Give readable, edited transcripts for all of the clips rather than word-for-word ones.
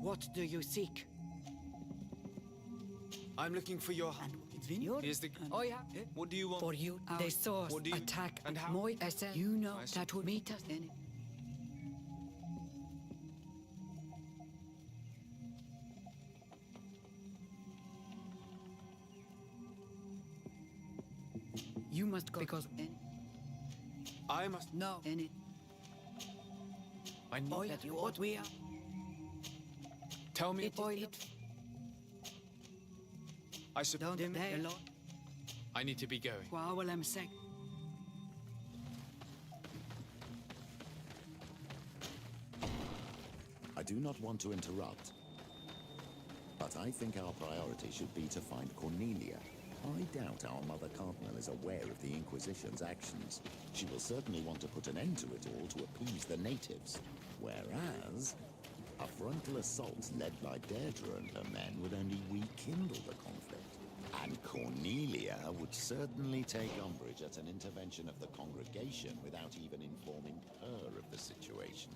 What do you seek? I'm looking for your hand. Here's the... Oh yeah. What do you want? For you, the source What do you... attack and how? Moi Esel. You know I see. that would meet us in it. You must go because I must... no in it. I need... Oh yeah. What we are. Tell me... It. I should... Don't they? I need to be going. Wow, well, I'm sick. I do not want to interrupt, but I think our priority should be to find Cornelia. I doubt our Mother Cardinal is aware of the Inquisition's actions. She will certainly want to put an end to it all to appease the natives. Whereas, a frontal assault led by Deirdre and her men would only rekindle the conflict. And Cornelia would certainly take umbrage at an intervention of the congregation without even informing her of the situation.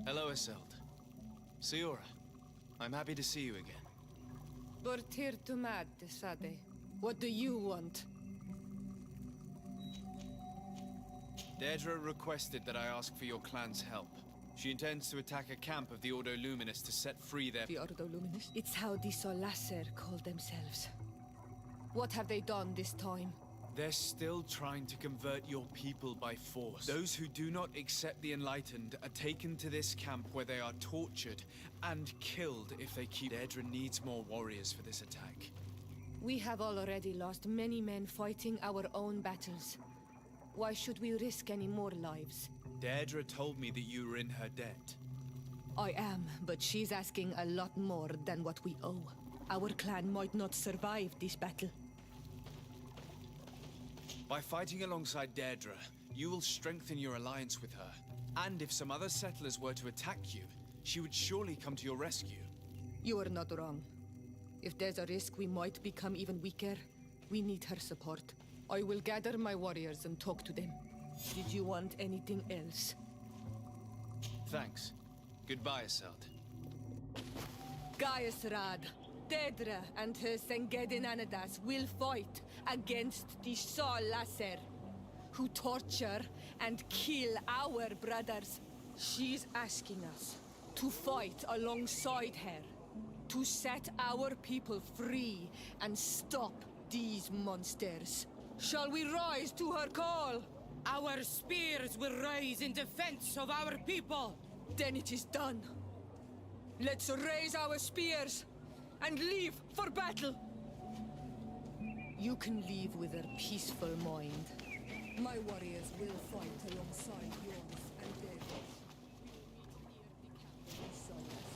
Hello, Isolde. Siora, I'm happy to see you again. What do you want? Deirdre requested that I ask for your clan's help. She intends to attack a camp of the Ordo Luminous to set free their... The Ordo Luminous? It's how the Solasser call themselves. What have they done this time? They're still trying to convert your people by force. Those who do not accept the Enlightened are taken to this camp where they are tortured and killed if they keep... Deirdre needs more warriors for this attack. We have already lost many men fighting our own battles. Why should we risk any more lives? Deirdre told me that you were in her debt. I am, but she's asking a lot more than what we owe. Our clan might not survive this battle. By fighting alongside Deirdre, you will strengthen your alliance with her. And if some other settlers were to attack you, she would surely come to your rescue. You are not wrong. If there's a risk we might become even weaker, we need her support. I will gather my warriors and talk to them. Did you want anything else? Thanks. Goodbye, Isolde. Gaius Rad, Deirdre and her Sengedin Anadas will fight against the Sol Lasser, who torture and kill our brothers. She's asking us to fight alongside her, to set our people free and stop these monsters. Shall we rise to her call? Our spears will rise in defense of our people. Then it is done. Let's raise our spears and leave for battle. You can leave with a peaceful mind. My warriors will fight alongside yours, and then we will meet near the camp of the Solas.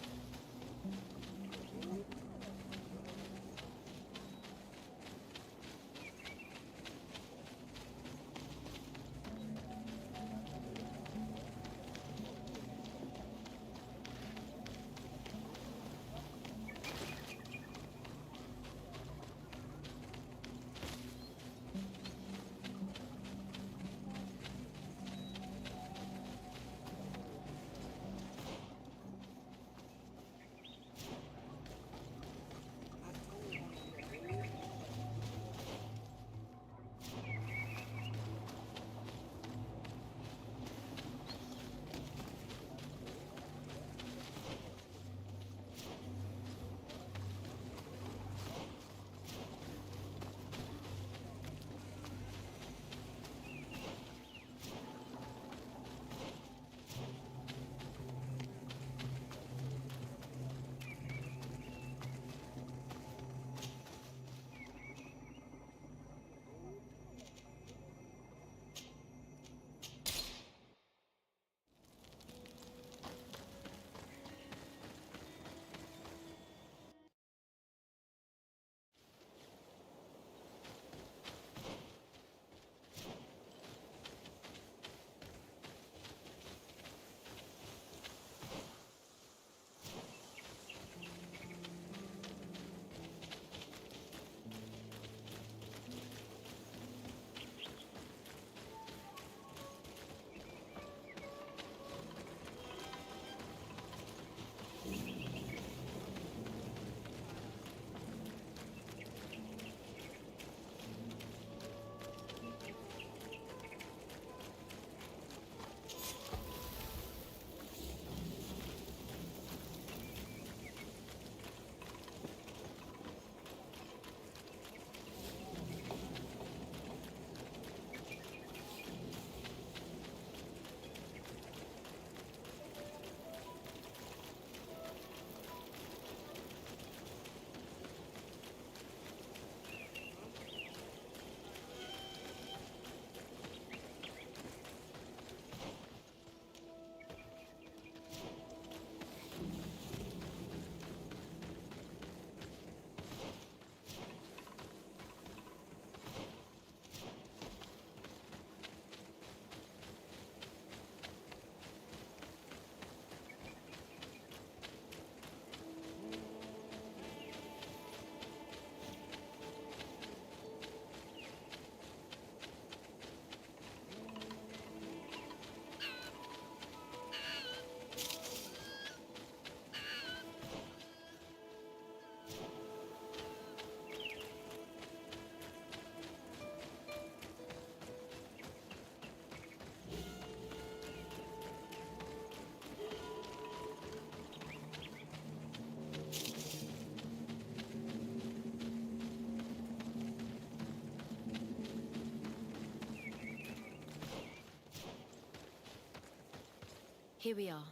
Here we are.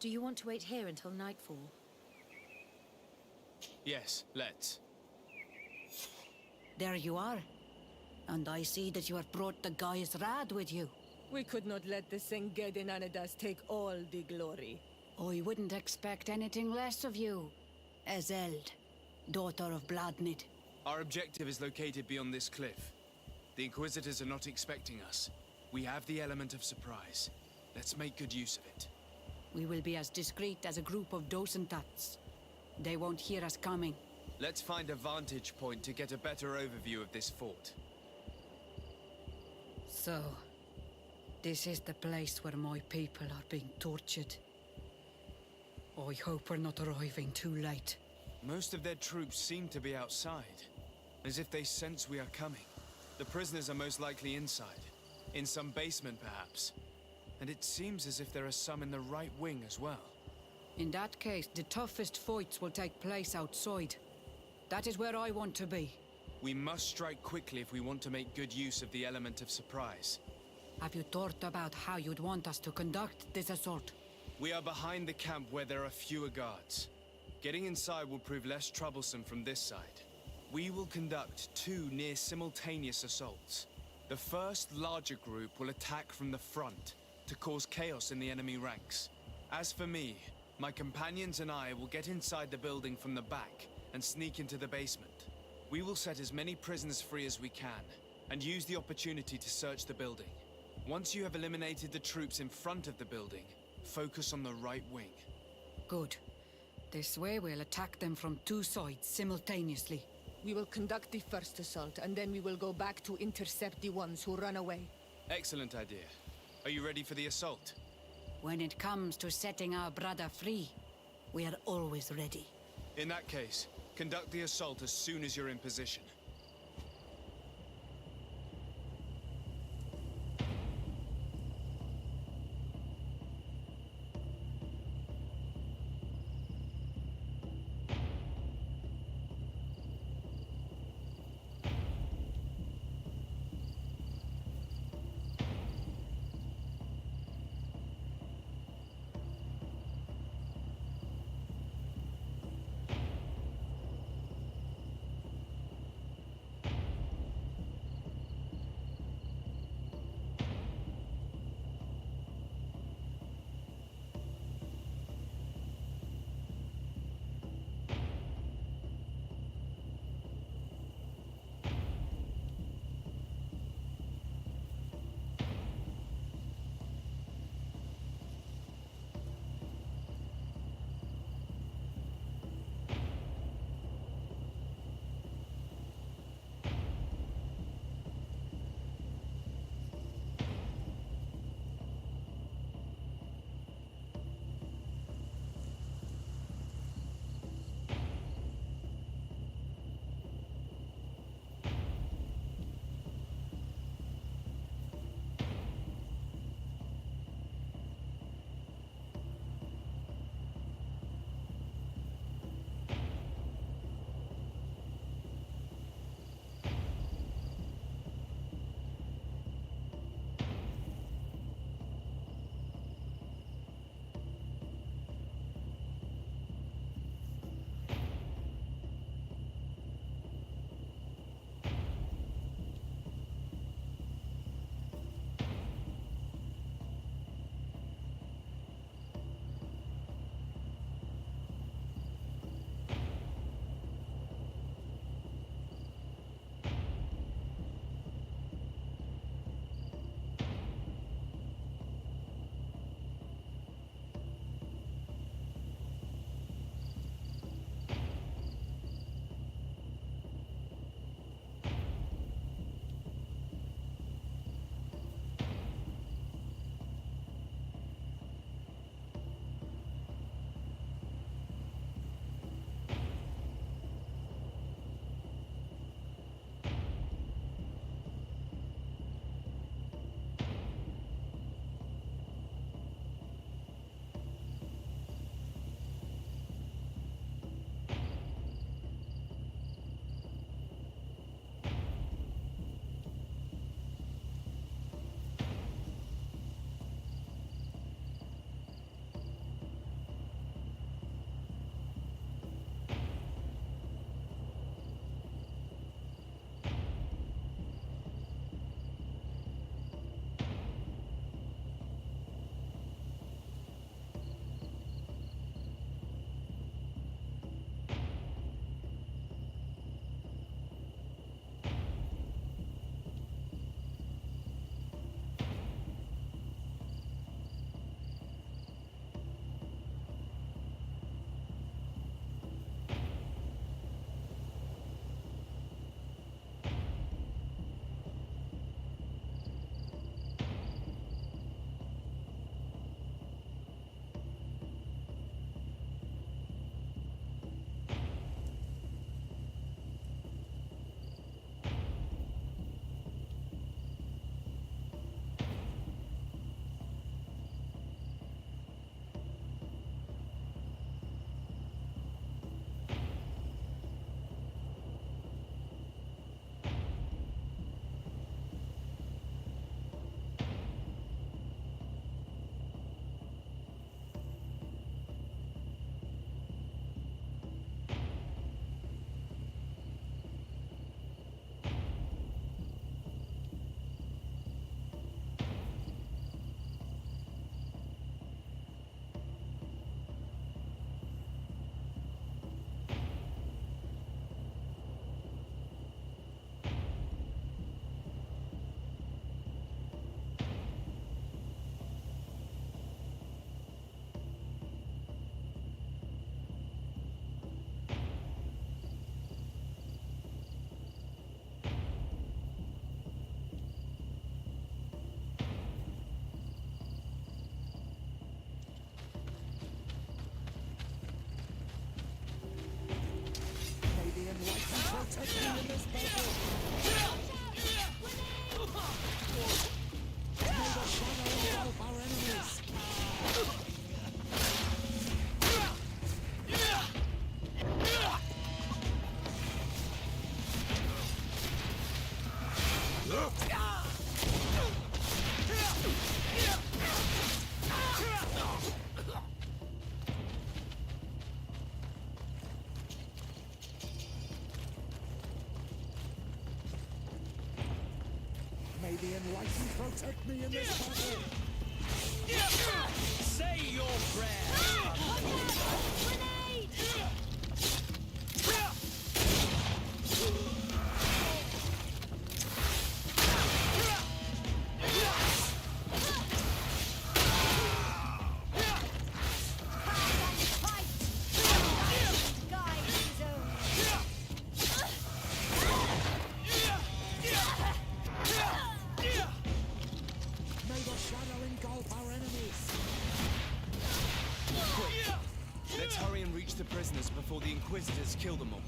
Do you want to wait here until nightfall? Yes, let's. There you are. And I see that you have brought the guy's Rad with you. We could not let the Sengedin Anadas take all the glory. I wouldn't expect anything less of you, Ezeld, daughter of Bladnid. Our objective is located beyond this cliff. The Inquisitors are not expecting us. We have the element of surprise. Let's make good use of it. We will be as discreet as a group of Dosentats. They won't hear us coming. Let's find a vantage point to get a better overview of this fort. So, this is the place where my people are being tortured. I hope we're not arriving too late. Most of their troops seem to be outside, as if they sense we are coming. The prisoners are most likely inside, in some basement perhaps. And it seems as if there are some in the right wing as well. In that case, the toughest fights will take place outside. That is where I want to be. We must strike quickly if we want to make good use of the element of surprise. Have you thought about how you'd want us to conduct this assault? We are behind the camp where there are fewer guards. Getting inside will prove less troublesome from this side. we will conduct two near-simultaneous assaults. The first larger group will attack from the front to cause chaos in the enemy ranks. As for me, my companions and I will get inside the building from the back and sneak into the basement. We will set as many prisoners free as we can, and use the opportunity to search the building. Once you have eliminated the troops in front of the building, focus on the right wing. Good. This way we'll attack them from two sides simultaneously. We will conduct the first assault, and then we will go back to intercept the ones who run away. Excellent idea. Are you ready for the assault? When it comes to setting our brother free, we are always ready. In that case, conduct the assault as soon as you're in position. May the Enlightened protect me in this battle! Say your prayer! Grenade! May the shadow engulf our enemies! Let's hurry and reach the prisoners before the Inquisitors kill them all.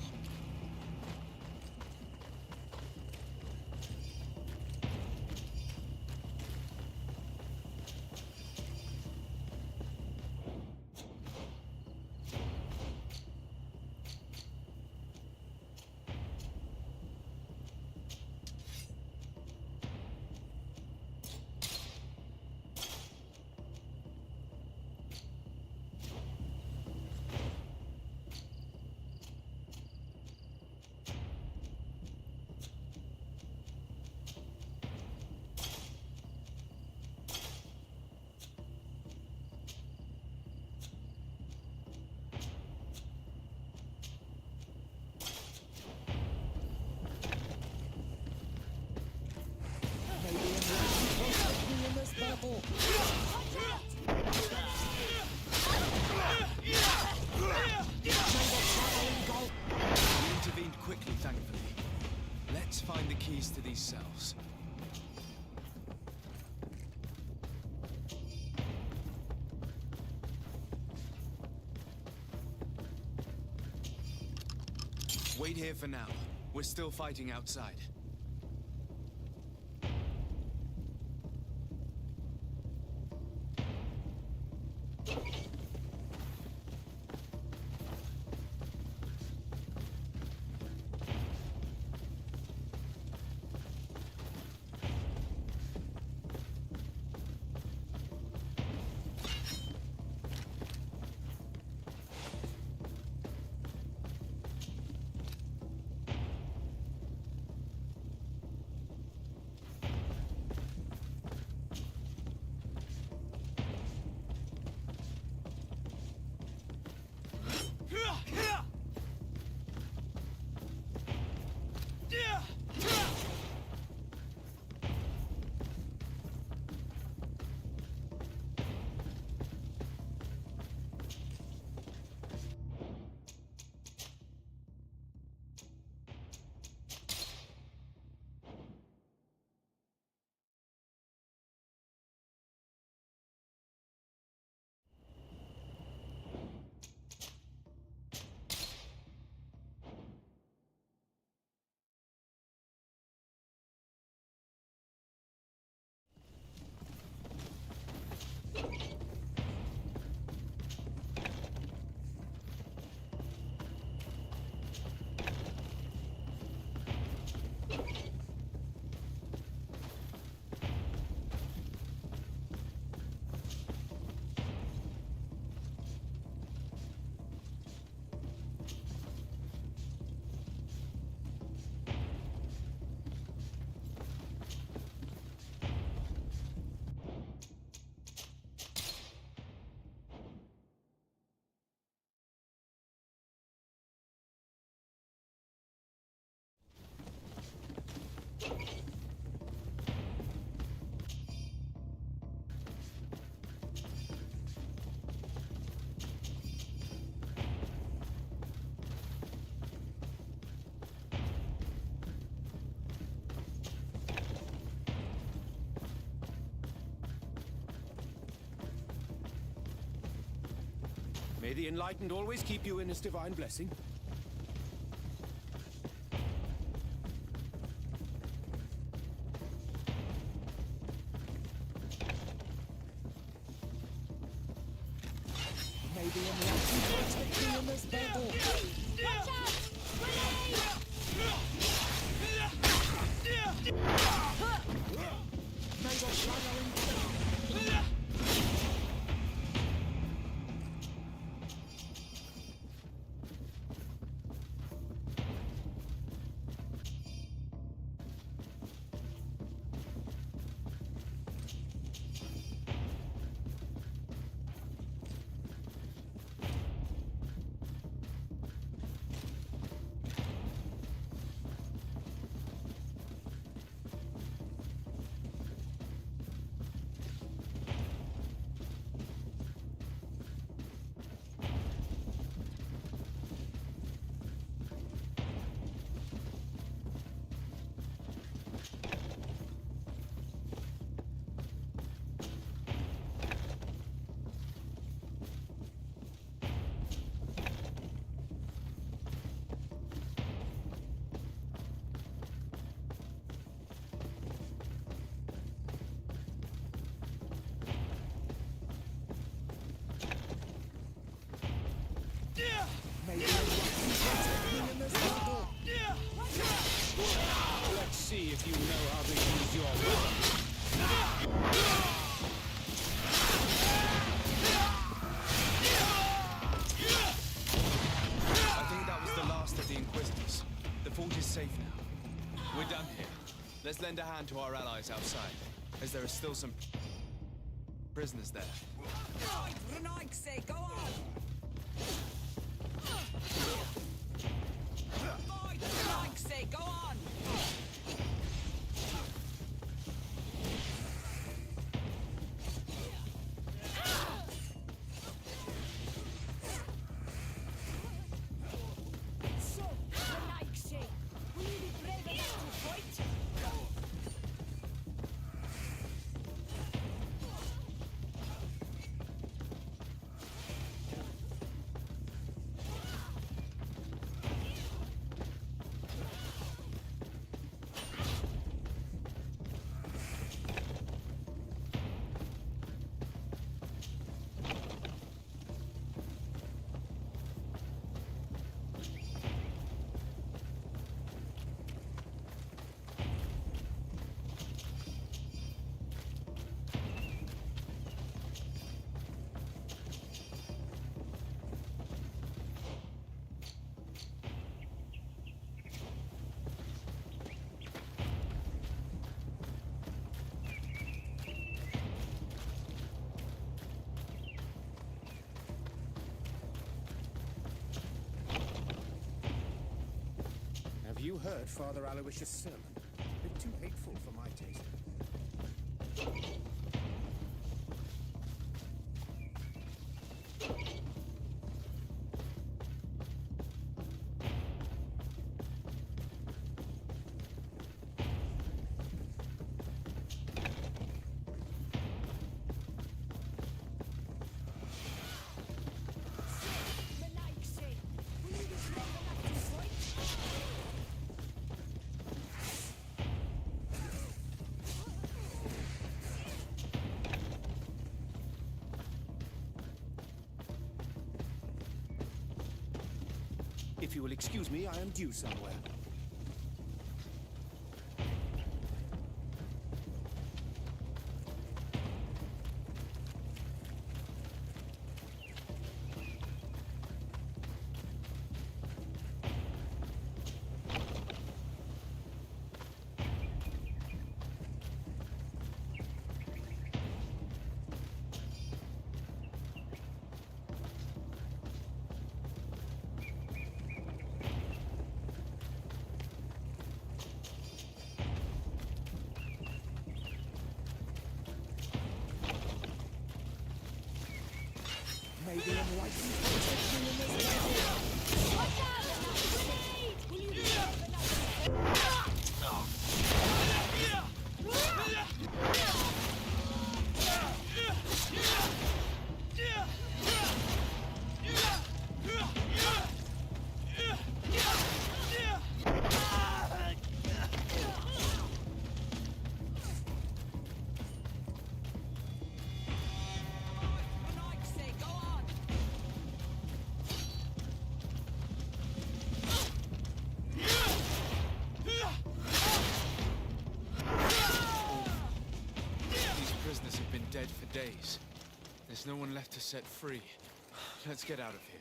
May the Enlightened protect me in this battle! We intervened quickly, thankfully. Let's find the keys to these cells. Wait here for now. We're still fighting outside. May the Enlightened always keep you in his divine blessing. May the Enlightened protect me in this battle! Watch out! Grenade! you know how to use your weapon. I think that was the last of the Inquisitors. The fort is safe now. We're done here. Let's lend a hand to our allies outside, as there are still some prisoners there. Right, Renaigse, go on! Right, Renaigse, go on! So, Renaigse, will you be brave enough to fight? Have you heard Father Aloysius' sermon? A bit too hateful for my taste. Renaigse, will you be brave enough to fight? If you will excuse me, I am due somewhere. May the enlightened protect you in this battle. Watch out! Grenade! Will you be brave enough to fight? Renaigse, go on! These prisoners have been dead for days. There's no one left to set free. Let's get out of here.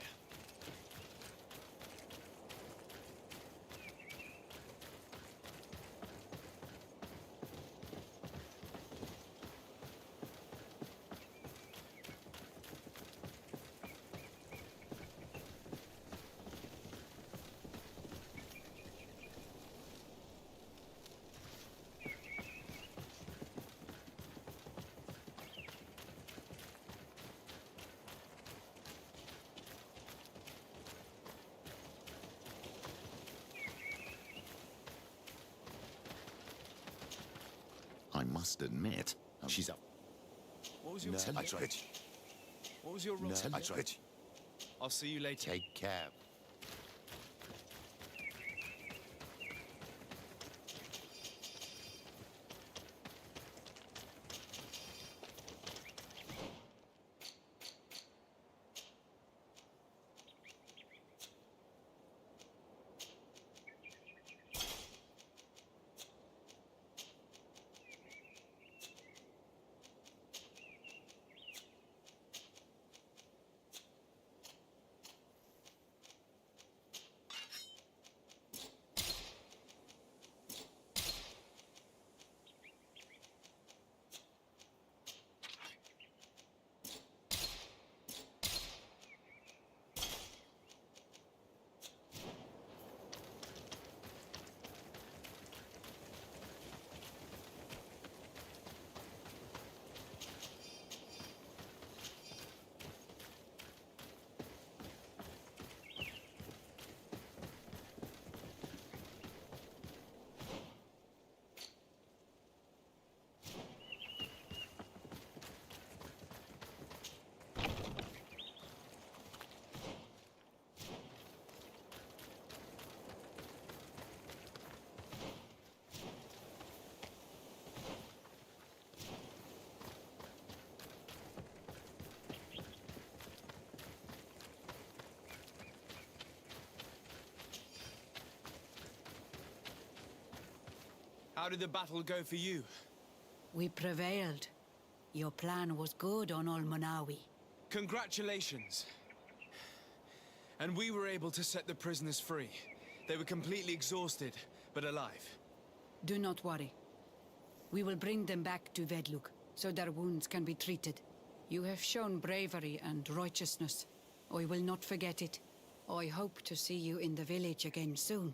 I must admit, she's up. What was your What was your role? I'll see you later. Take care. How did the battle go for you? We prevailed. Your plan was good on Olmonawi. Congratulations. And we were able to set the prisoners free. They were completely exhausted, but alive. Do not worry. We will bring them back to Vedluk, so their wounds can be treated. You have shown bravery and righteousness. I will not forget it. I hope to see you in the village again soon.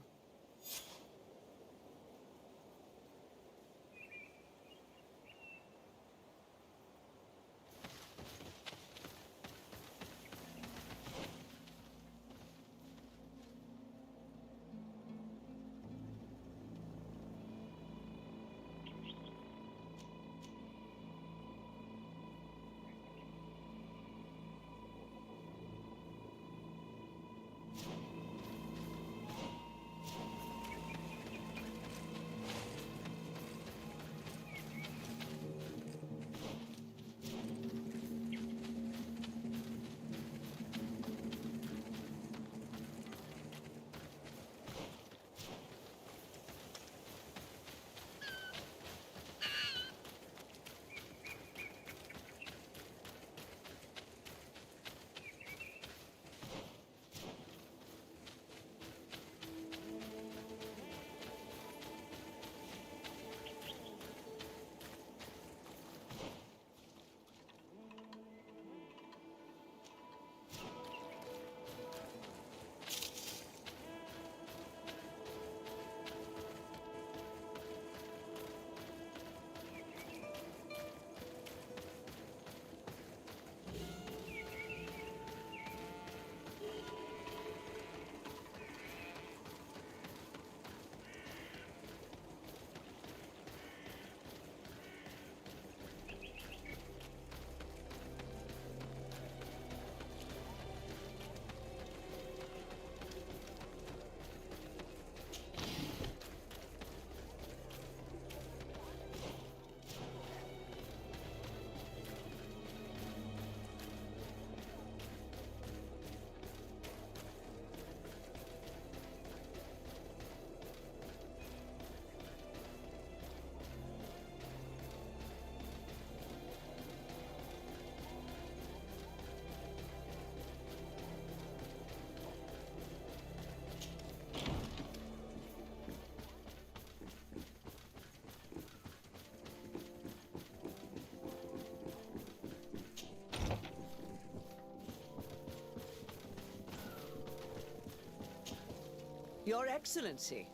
Your Excellency,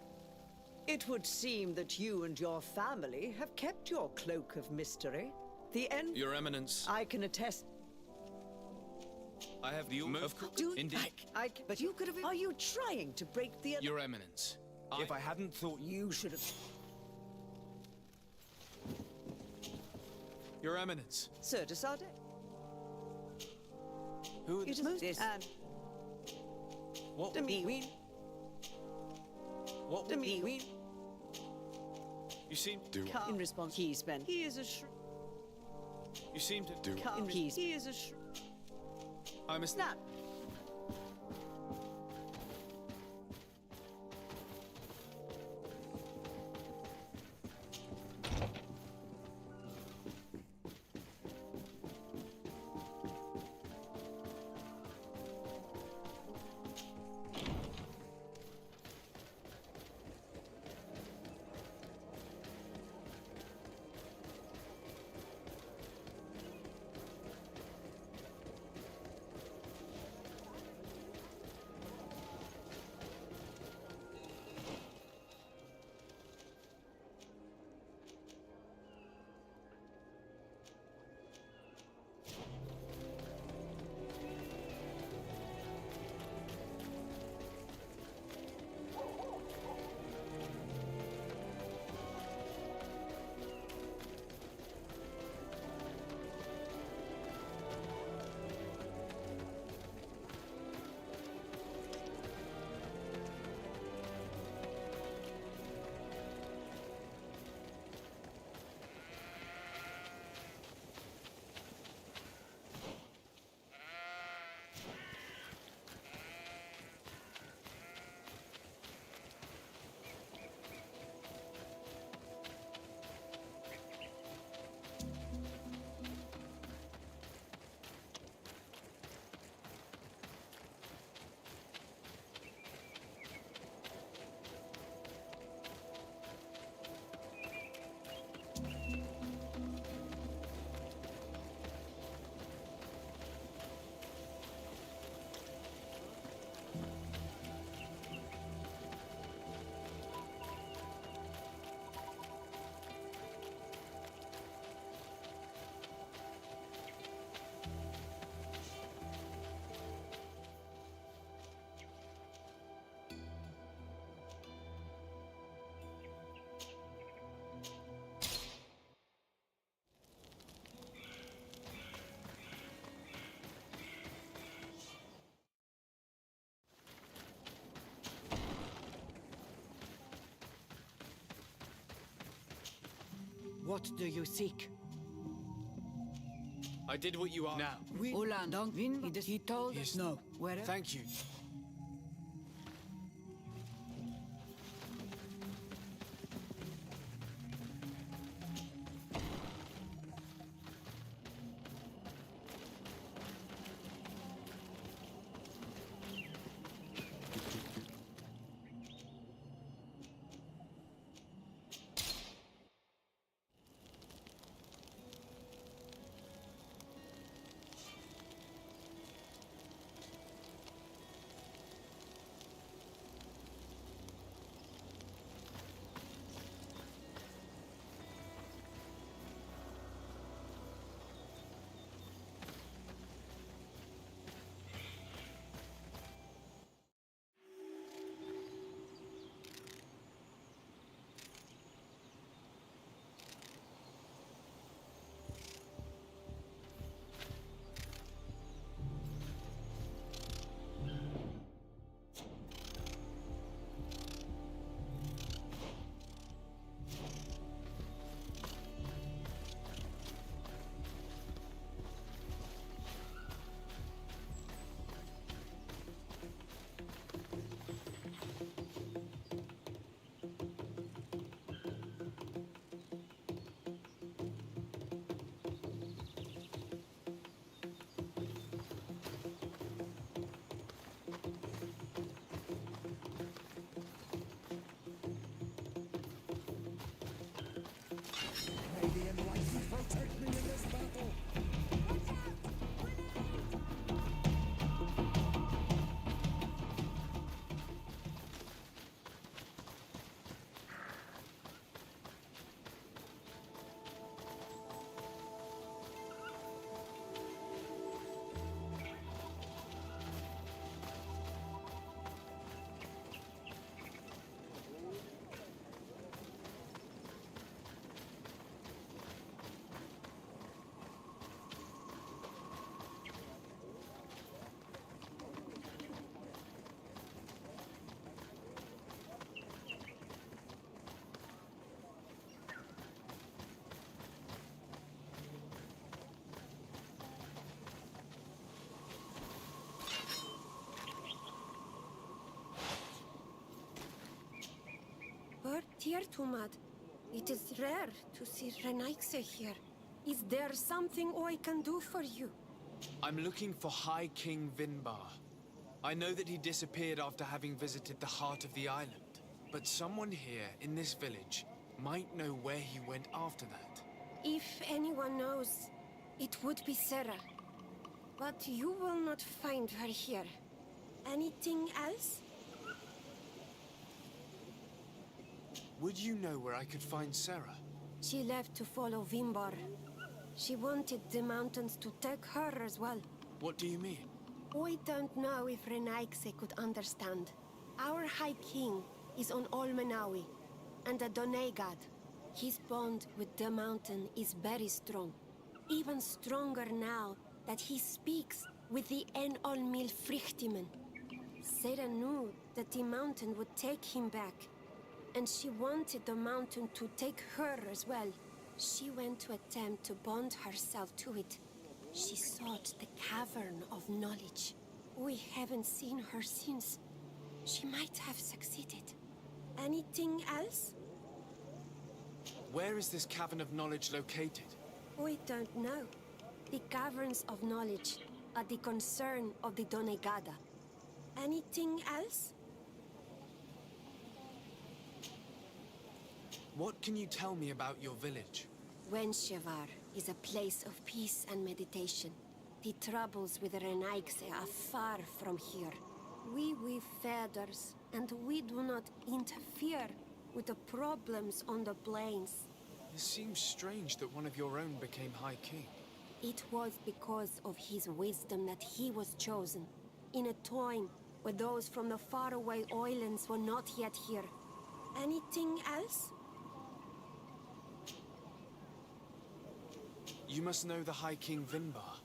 it would seem that you and your family have kept your cloak of mystery. The end. Your Eminence, I can attest. I have the of Do Indeed. but you could have. Are you trying to break the? Your Eminence, if I hadn't thought You should have. Your Eminence, Sir Desade. who It is most this and what? to me. What? To me. You seem In response, he's been. He is a. you seem to He is a. I must Snap. What do you seek? I did what you asked. Now. Ulandong, he told Yes. us no. Where? Thank you. May the Enlightened protect me in this battle. Dear Tumad, it is rare to see Renaikse here. Is there something I can do for you? I'm looking for High King Vinbar. I know that he disappeared after having visited the heart of the island. But someone here in this village might know where he went after that. If anyone knows, it would be Sarah. But you will not find her here. Anything else? Would you know where I could find Sarah? She left to follow Vimbar. She wanted the mountains to take her as well. What do you mean? I don't know if Renaikse could understand. Our High King is on Olmenawi, and a Donegad. His bond with the mountain is very strong. Even stronger now that he speaks with the En Olmil Frichtimen. Sarah knew that the mountain would take him back, and she wanted the mountain to take her as well. She went to attempt to bond herself to it. She sought the Cavern of Knowledge. We haven't seen her since. She might have succeeded. Anything else? Where is this Cavern of Knowledge located? We don't know. The Caverns of Knowledge are the concern of the Donegada. Anything else? What can you tell me about your village? Wenshevar is a place of peace and meditation. The troubles with Renaikse are far from here. We weave feathers, and we do not interfere with the problems on the plains. It seems strange that one of your own became High King. It was because of his wisdom that he was chosen, in a time where those from the faraway islands were not yet here. Anything else? You must know the High King Vinbar.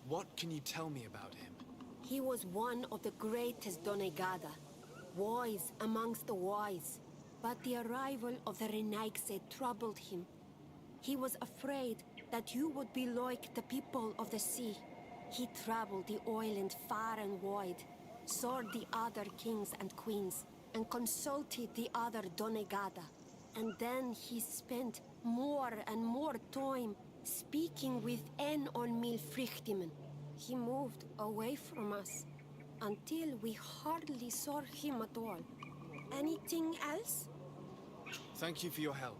What can you tell me about him? He was one of the greatest Donegada, wise amongst the wise. But the arrival of the Renaikse troubled him. He was afraid that you would be like the people of the sea. He traveled the island far and wide, saw the other kings and queens, and consulted the other Donegada. And then he spent more and more time speaking with En on Milfrichtimen. He moved away from us until we hardly saw him at all. Anything else? Thank you for your help.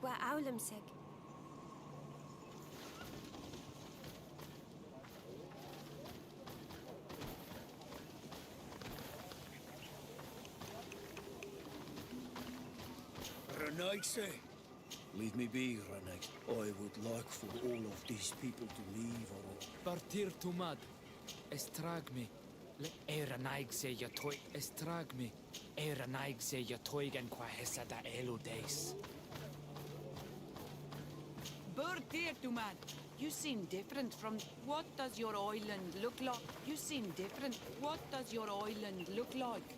Wa'awlamsek. Renaigse! Leave me be, Renaigse. I would like for all of these people to leave or... Partir tumad. Estragmi. Le eranaigse yatoi. Estragmi. Eranaigse yatoigan qua hesada eludeis. Bertir, Tumad. You seem different from... What does your island look like? You seem different. What does your island look like?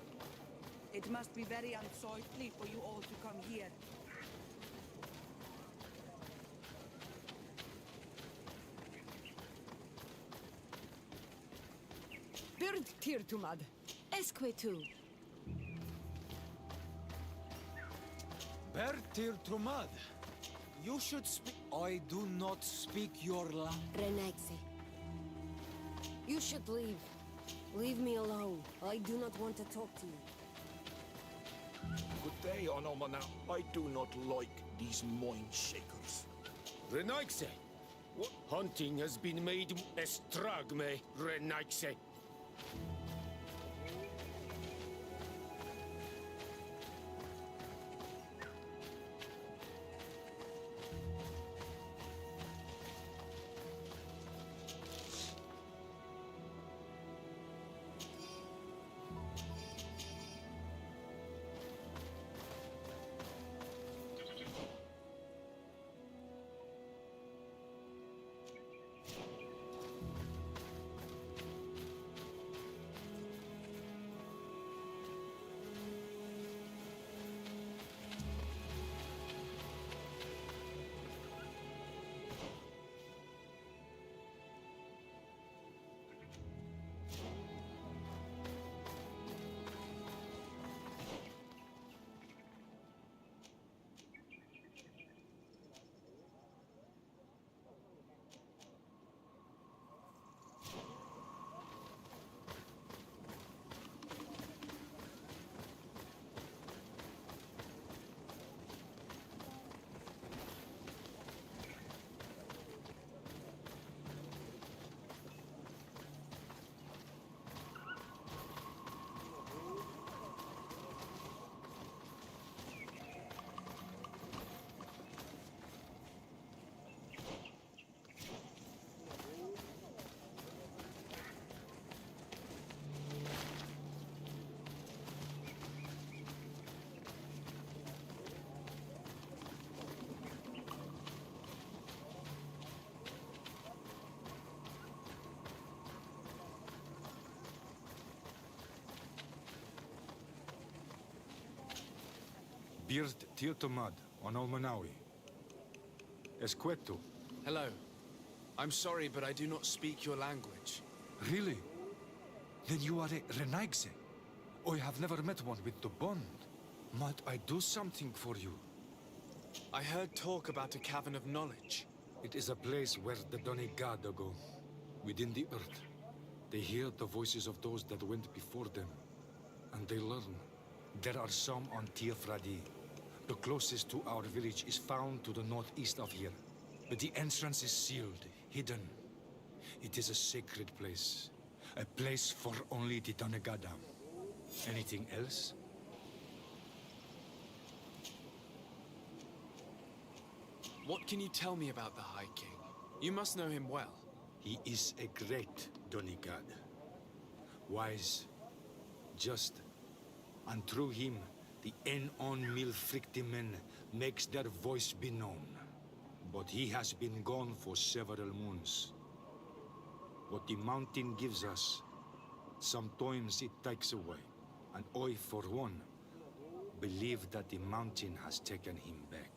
It must be very unsightly for you all to come here. Bertir Tumad. Esquetu. Bertir Trumad. You should speak. I do not speak your language. Renaigse. You should leave. Leave me alone. I do not want to talk to you. Good day, Onomana. I do not like these mind shakers. Renaigse! What hunting has been made estragme, Renaigse? Birt Tirtomad on Almanawi. Esqueto. Hello. I'm sorry, but I do not speak your language. Really? Then you are a Renaigse. I have never met one with the bond. Might I do something for you? I heard talk about a cavern of knowledge. It is a place where the Donegada go, within the earth. They hear the voices of those that went before them, and they learn. There are some on Tiafradi. The closest to our village is found to the northeast of here. But the entrance is sealed, hidden. It is a sacred place. A place for only the Donegada. Anything else? What can you tell me about the High King? You must know him well. He is a great Donegad. Wise, just, and through him, the En-on Milfrichtimen makes their voice be known. But he has been gone for several moons. What the mountain gives us, sometimes it takes away. And I, for one, believe that the mountain has taken him back.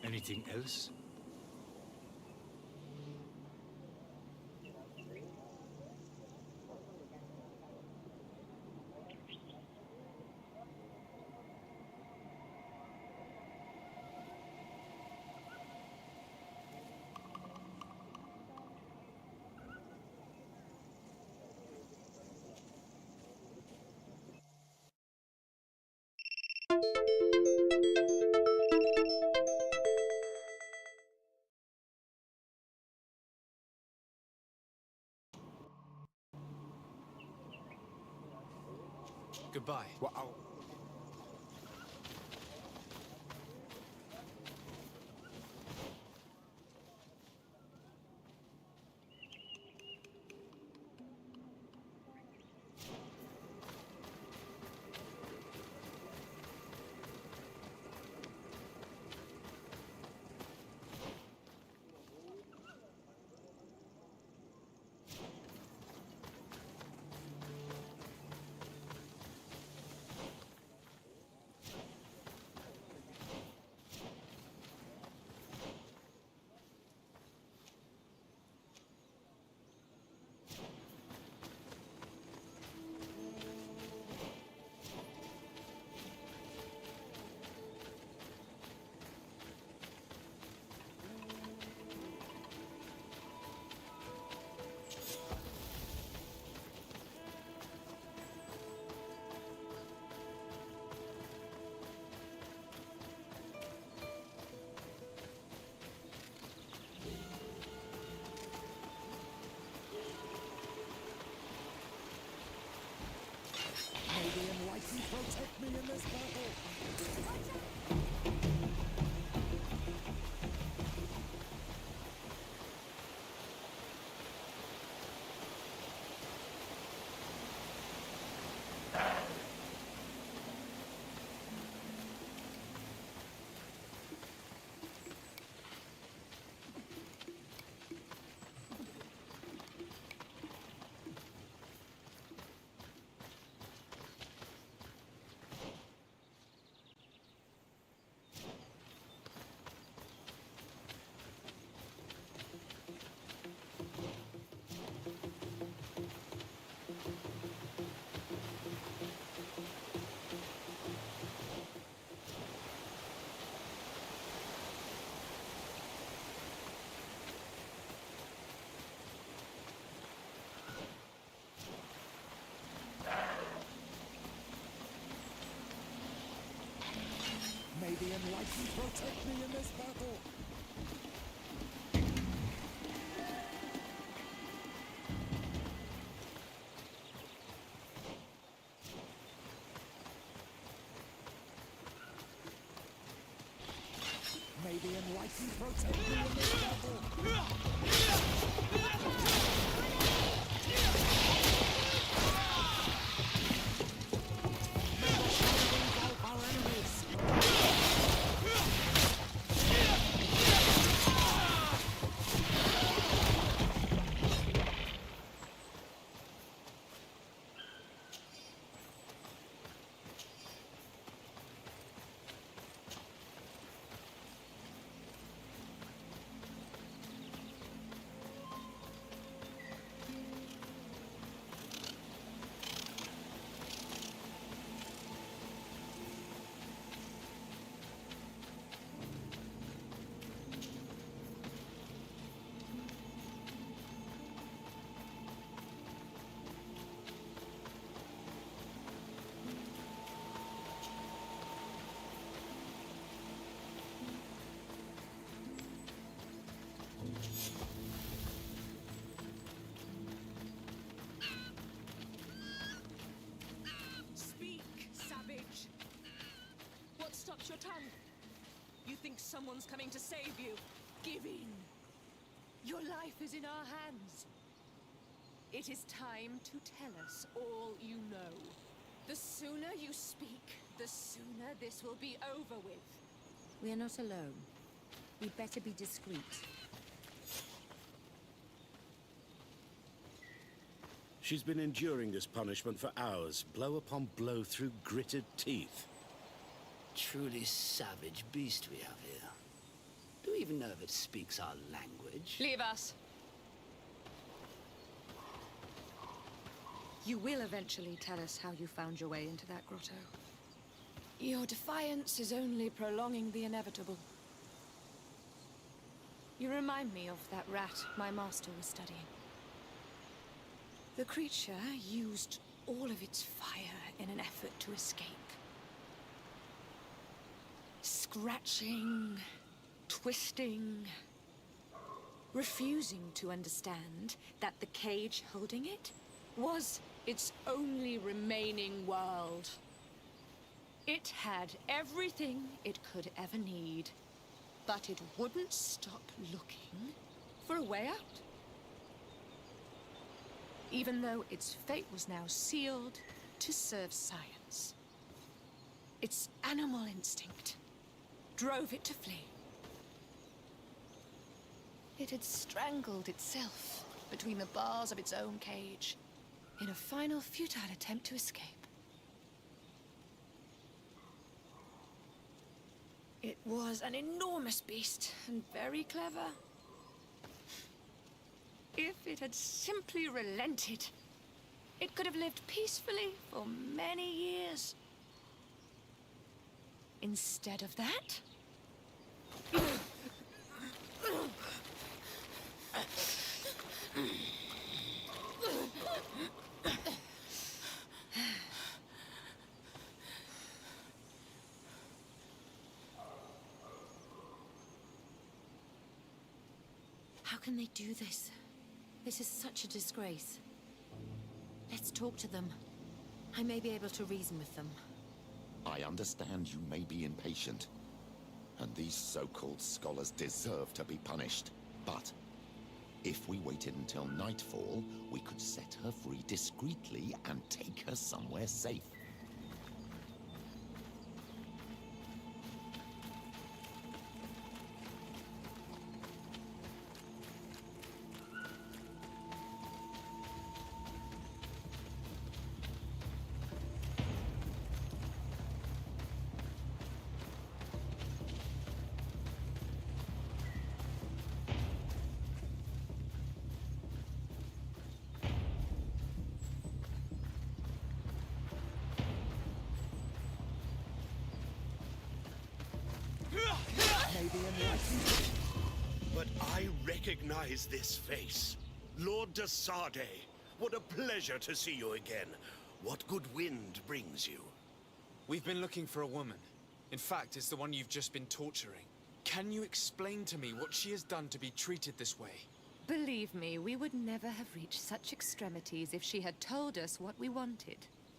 Anything else? Goodbye. Wow. May the Enlightened protect me in this battle! May the Enlightened protect me in this battle! May the Enlightened protect me in this battle! Our enemies! Stops your tongue. You think someone's coming to save you? Give in. Your life is in our hands. It is time to tell us all you know. The sooner you speak, the sooner this will be over with. We are not alone. We'd better be discreet. She's been enduring this punishment for hours, blow upon blow through gritted teeth. Truly savage beast we have here. Do we even know if it speaks our language? Leave us. You will eventually tell us how you found your way into that grotto. Your defiance is only prolonging the inevitable. You remind me of that rat my master was studying. The creature used all of its fire in an effort to escape. Scratching, twisting, refusing to understand that the cage holding it was its only remaining world. It had everything it could ever need, but it wouldn't stop looking for a way out. Even though its fate was now sealed to serve science. Its animal instinct drove it to flee. It had strangled itself between the bars of its own cage in a final futile attempt to escape. It was an enormous beast and very clever. If it had simply relented, it could have lived peacefully for many years. Instead of that, how can they do this? This is such a disgrace. Let's talk to them. I may be able to reason with them. I understand you may be impatient, and these so-called scholars deserve to be punished. But if we waited until nightfall, we could set her free discreetly and take her somewhere safe. But I recognize this face. Lord de Sardet. What a pleasure to see you again. What good wind brings you? We've been looking for a woman. In fact, it's the one you've just been torturing. Can you explain to me what she has done to be treated this way? Believe me, we would never have reached such extremities if she had told us what we wanted.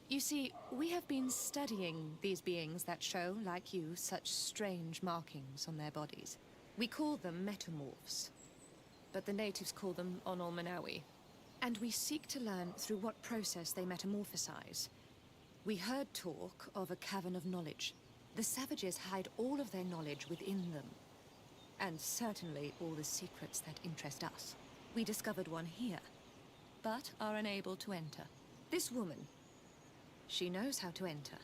You see, we have been studying these beings that show, like you, such strange markings on their bodies. We call them metamorphs, but the natives call them Onol-Manawi. And we seek to learn through what process they metamorphosize. We heard talk of a cavern of knowledge. The savages hide all of their knowledge within them. And certainly all the secrets that interest us. We discovered one here, but are unable to enter. This woman, she knows how to enter.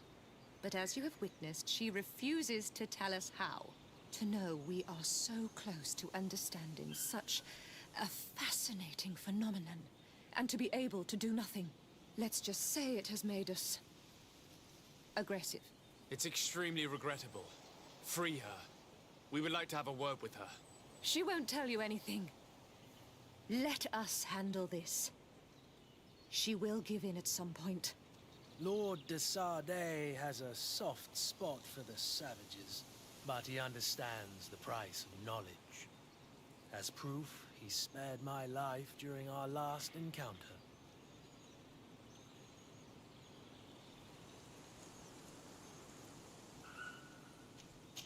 But as you have witnessed, she refuses to tell us how. To know we are so close to understanding such a fascinating phenomenon, and to be able to do nothing. Let's just say it has made us aggressive. It's extremely regrettable. Free her. We would like to have a word with her. She won't tell you anything. Let us handle this. She will give in at some point. Lord de Sardet has a soft spot for the savages, but he understands the price of knowledge. As proof, he spared my life during our last encounter.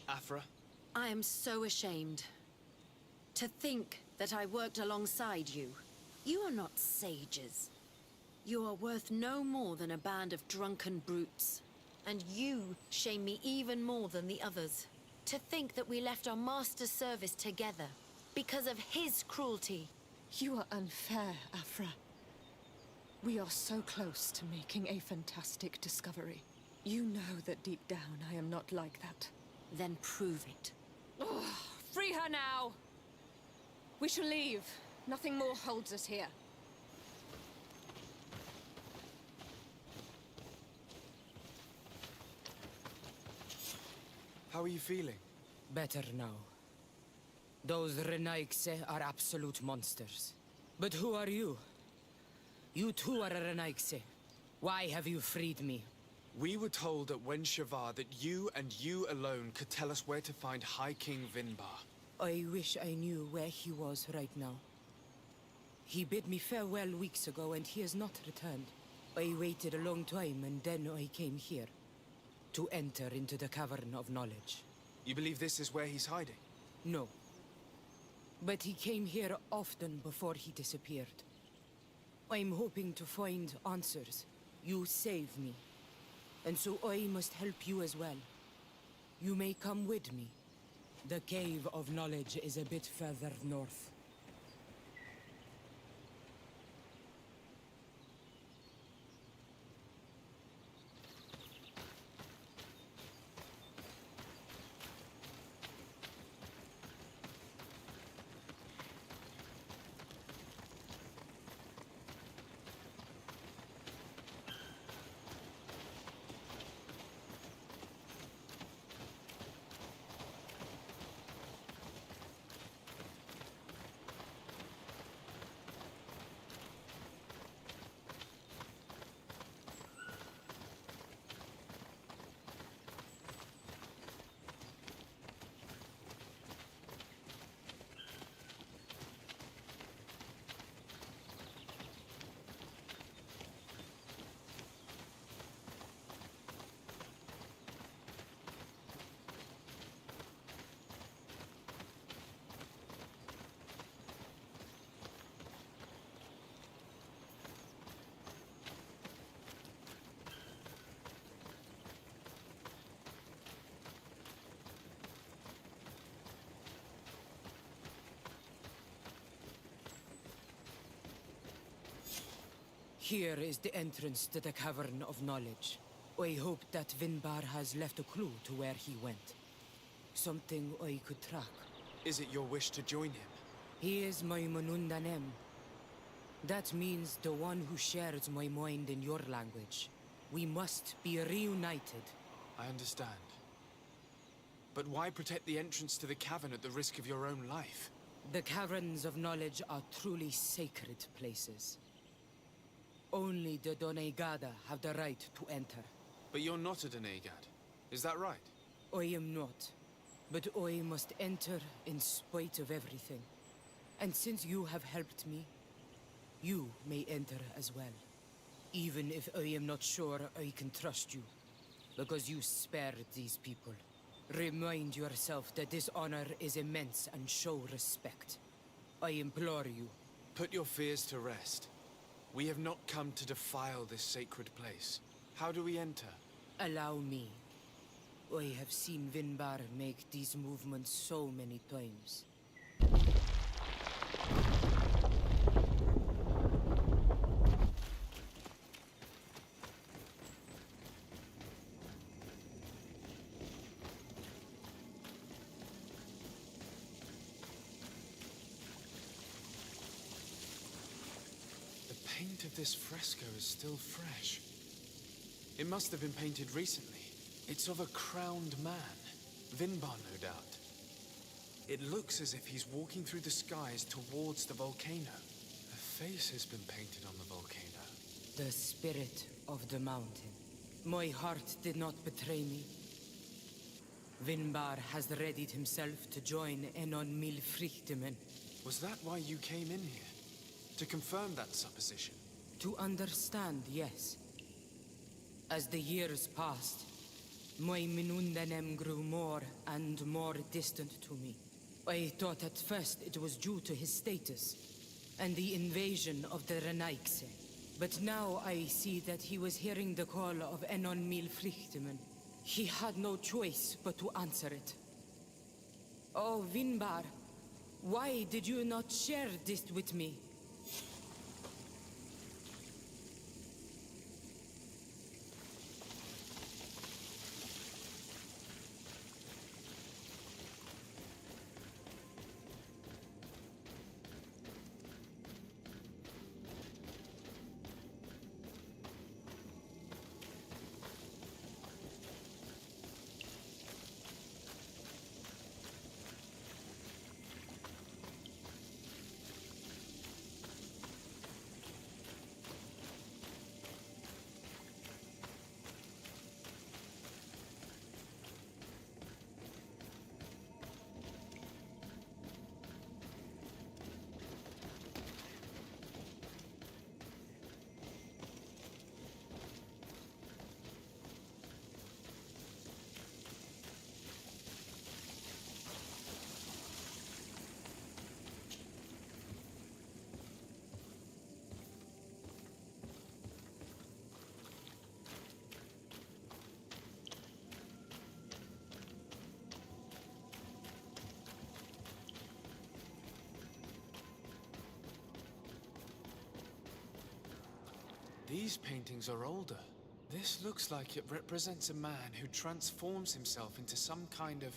Afra? I am so ashamed. To think that I worked alongside you. You are not sages. You are worth no more than a band of drunken brutes. And you shame me even more than the others. To think that we left our master's service together because of his cruelty. You are unfair, Afra. We are so close to making a fantastic discovery. You know that deep down I am not like that. Then prove it. Oh, free her now! We shall leave. Nothing more holds us here. How are you feeling? Better now. Those Renaigse are absolute monsters. But who are you? You too are a Renaigse. Why have you freed me? We were told at Wen Shavar that you and you alone could tell us where to find High King Vinbar. I wish I knew where he was right now. He bid me farewell weeks ago and he has not returned. I waited a long time and then I came here. To enter into the Cavern of Knowledge. You believe this is where he's hiding? No. But he came here often before he disappeared. I'm hoping to find answers. You saved me. And so I must help you as well. You may come with me. The Cave of Knowledge is a bit further north. Here is the entrance to the Cavern of Knowledge. I hope that Vinbar has left a clue to where he went. Something I could track. Is it your wish to join him? He is my Manundanem. That means the one who shares my mind in your language. We must be reunited. I understand. But why protect the entrance to the cavern at the risk of your own life? The Caverns of Knowledge are truly sacred places. Only the Doneigada have the right to enter. But you're not a Doneigad. Is that right? I am not. But I must enter in spite of everything. And since you have helped me, you may enter as well. Even if I am not sure I can trust you. Because you spared these people. Remind yourself that this honor is immense and show respect. I implore you. Put your fears to rest. We have not come to defile this sacred place. How do we enter? Allow me. I have seen Vinbar make these movements so many times. The paint of this fresco is still fresh. It must have been painted recently. It's of a crowned man. Vinbar, no doubt. It looks as if he's walking through the skies towards the volcano. A face has been painted on the volcano. The spirit of the mountain. My heart did not betray me. Vinbar has readied himself to join Enon Milfrichtemen. Was that why you came in here? To confirm that supposition? To understand, yes. As the years passed, my Minundanem grew more and more distant to me. I thought at first it was due to his status and the invasion of the Renaigse. But now I see that he was hearing the call of Enon Milfrichtemen. He had no choice but to answer it. Oh, Vinbar, why did you not share this with me? These paintings are older. This looks like it represents a man who transforms himself into some kind of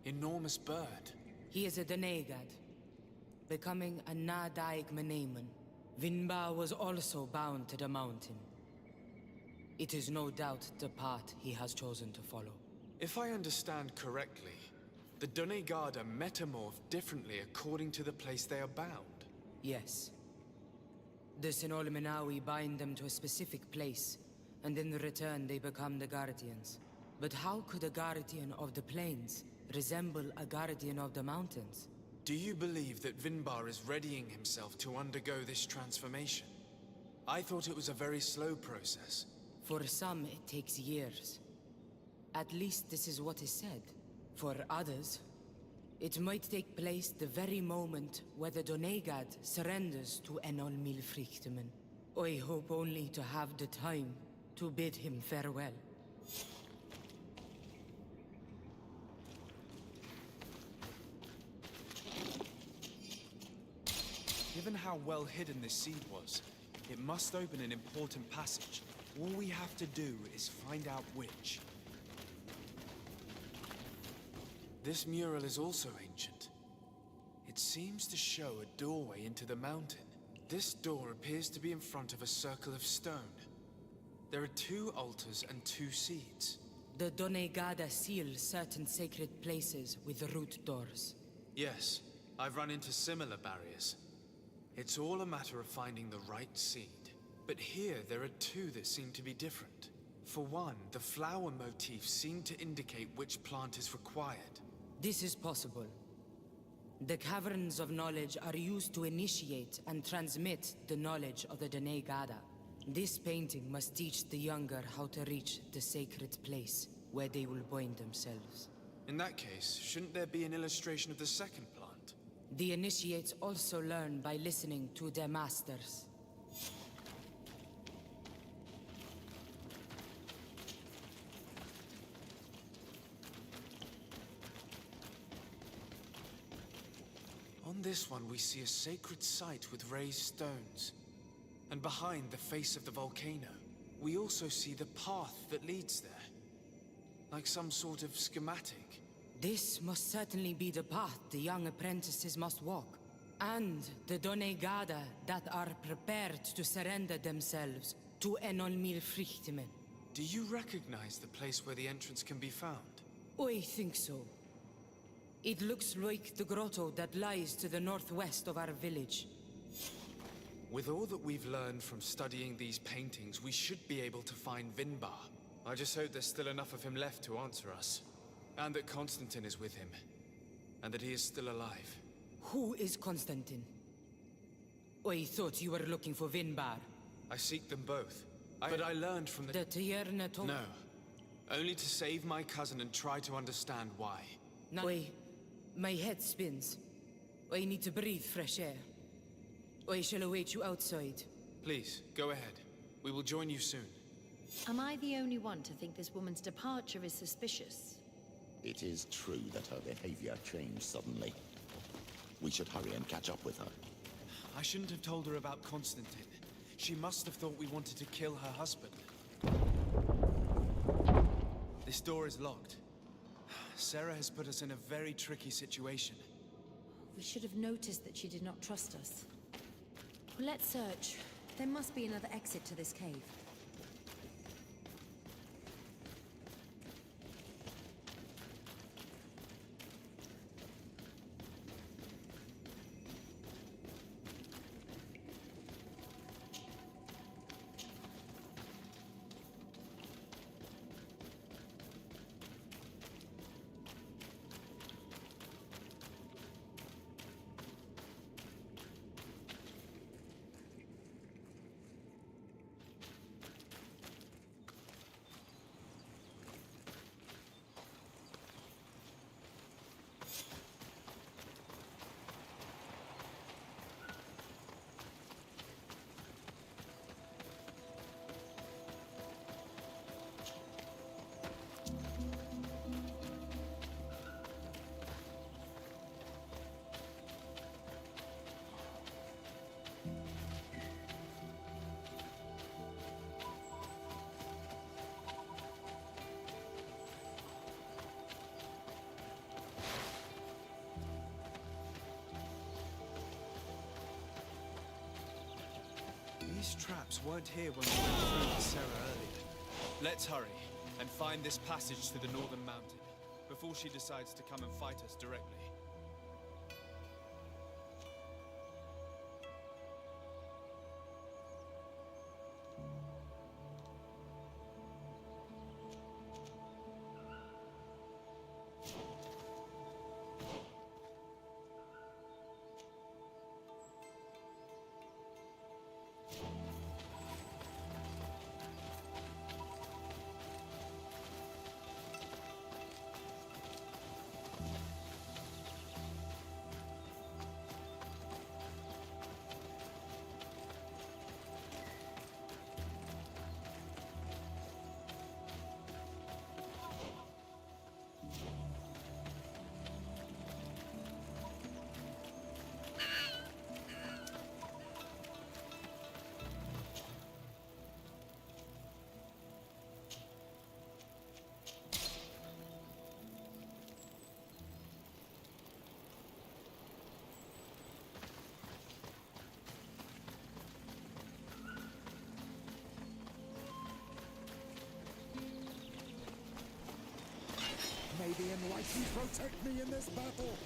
enormous bird. He is a Donegad, becoming a Nadaig Meneman. Vinbar was also bound to the mountain. It is no doubt the path he has chosen to follow. If I understand correctly, the Donegada metamorph differently according to the place they are bound. Yes. The Sinolmenawi bind them to a specific place, and in return they become the Guardians. But how could a Guardian of the Plains resemble a Guardian of the Mountains? Do you believe that Vinbar is readying himself to undergo this transformation? I thought it was a very slow process. For some, it takes years. At least this is what is said. For others, it might take place the very moment where the Donegad surrenders to Enol Milfrichtemen. I hope only to have the time to bid him farewell. Given how well hidden this seed was, it must open an important passage. All we have to do is find out which. This mural is also ancient. It seems to show a doorway into the mountain. This door appears to be in front of a circle of stone. There are 2 altars and 2 seeds. The Donegada seal certain sacred places with root doors. Yes, I've run into similar barriers. It's all a matter of finding the right seed. But here, there are 2 that seem to be different. For one, the flower motifs seem to indicate which plant is required. This is possible. The Caverns of Knowledge are used to initiate and transmit the knowledge of the Donegada. This painting must teach the younger how to reach the sacred place, where they will bind themselves. In that case, shouldn't there be an illustration of the second plant? The initiates also learn by listening to their masters. On this one, we see a sacred site with raised stones. And behind the face of the volcano, we also see the path that leads there. Like some sort of schematic. This must certainly be the path the young apprentices must walk. And the Donegada that are prepared to surrender themselves to Enol Milfrichtemen. Do you recognize the place where the entrance can be found? I think so. It looks like the grotto that lies to the northwest of our village. With all that we've learned from studying these paintings, we should be able to find Vinbar. I just hope there's still enough of him left to answer us. And that Constantine is with him. And that he is still alive. Who is Constantine? I thought you were looking for Vinbar. I seek them both. But I learned from the Tierna told... No. Only to save my cousin and try to understand why. My head spins. I need to breathe fresh air. I shall await you outside. Please, go ahead. We will join you soon. Am I the only one to think this woman's departure is suspicious? It is true that her behavior changed suddenly. We should hurry and catch up with her. I shouldn't have told her about Constantine. She must have thought we wanted to kill her husband. This door is locked. Sarah has put us in a very tricky situation. We should have noticed that she did not trust us. Let's search. There must be another exit to this cave. These traps weren't here when we went through to Sarah earlier. Let's hurry and find this passage to the northern mountain before she decides to come and fight us directly. May the Enlightened protect me in this battle!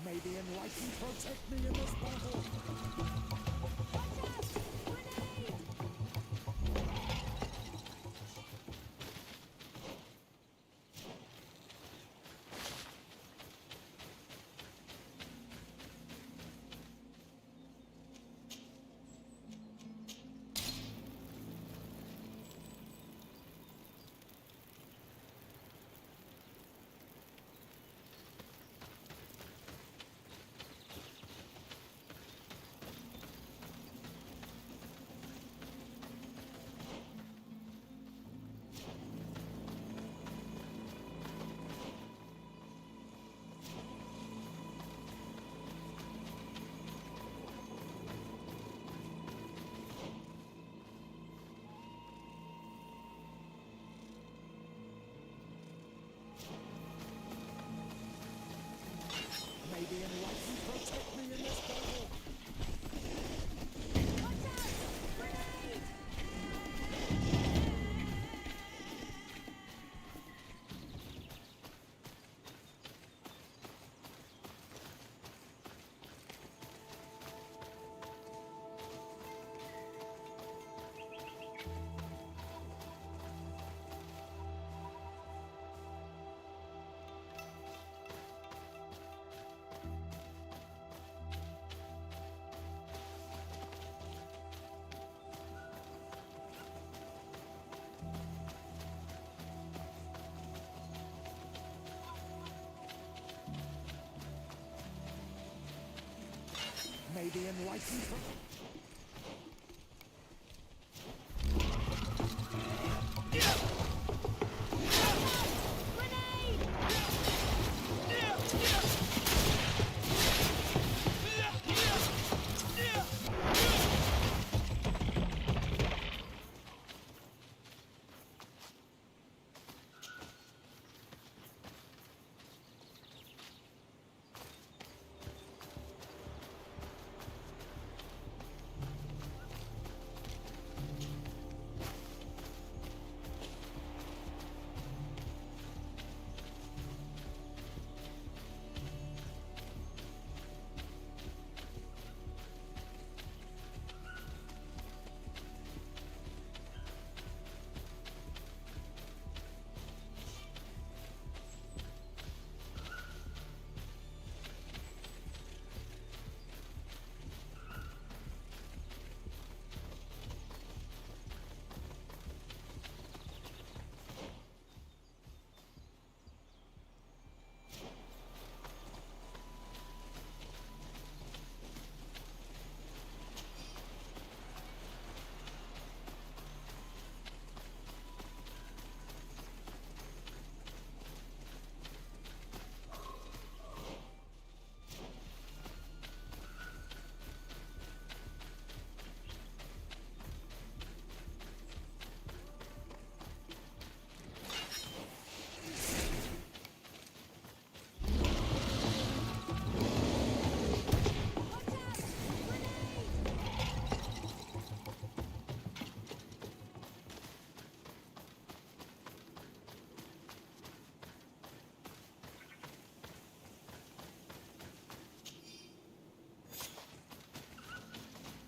May the Enlightened protect me in this battle! May the Enlightened protect me in this battle! May the Enlightened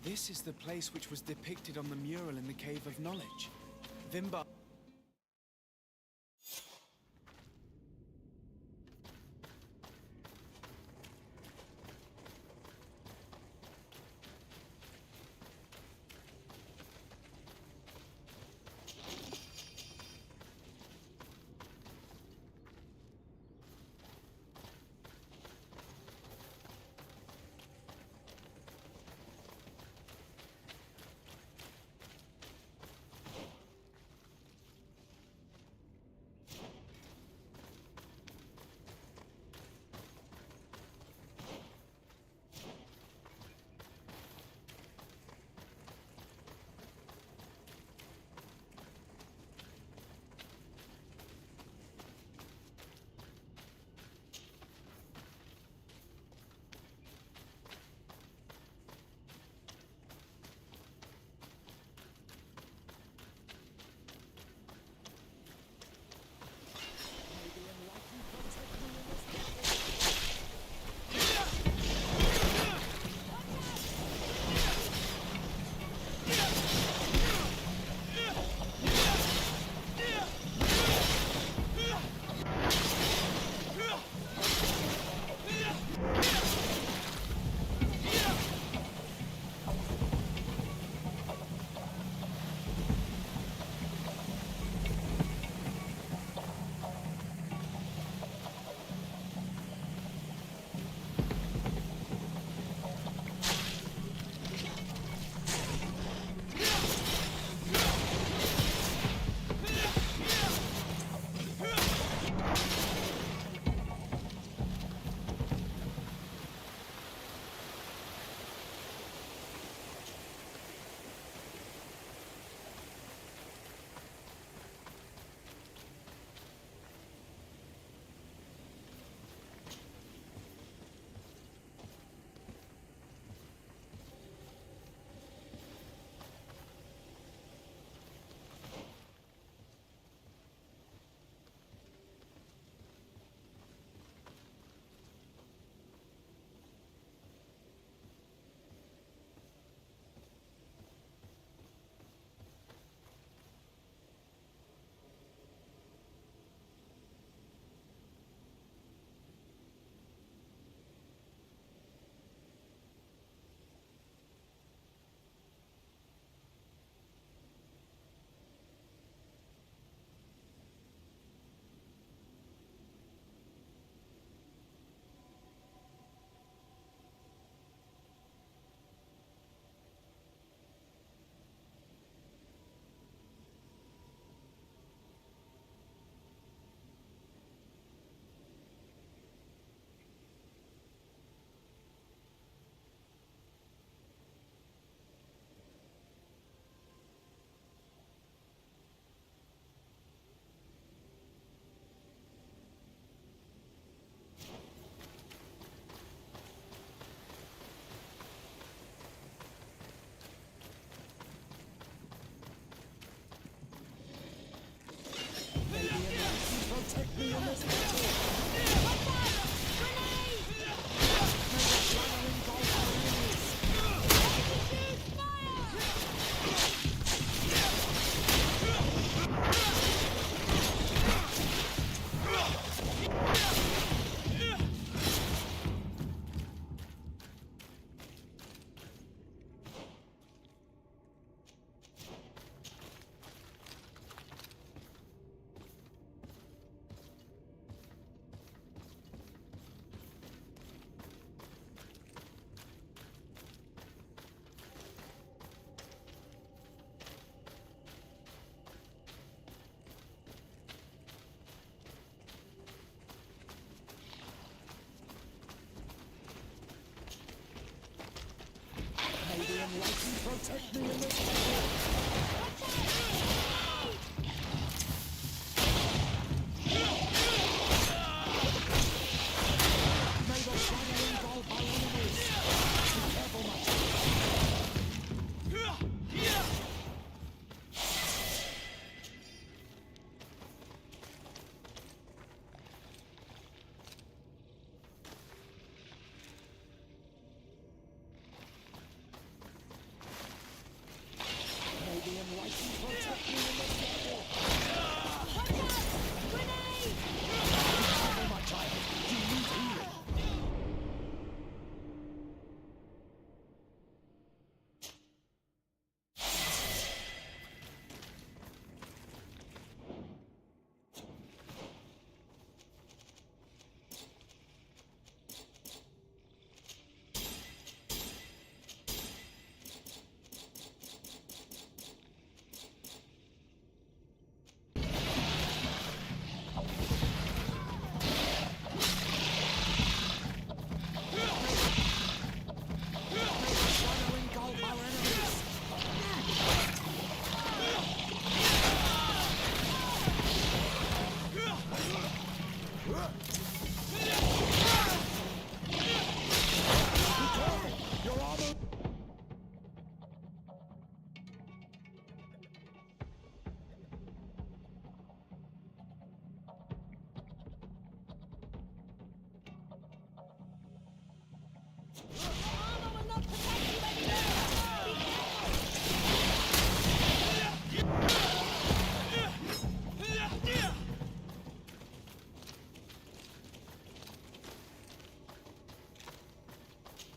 This is the place which was depicted on the mural in the Cave of Knowledge. Vimbar... Protect me in this battle! May the shadow engulf our enemies! Be careful,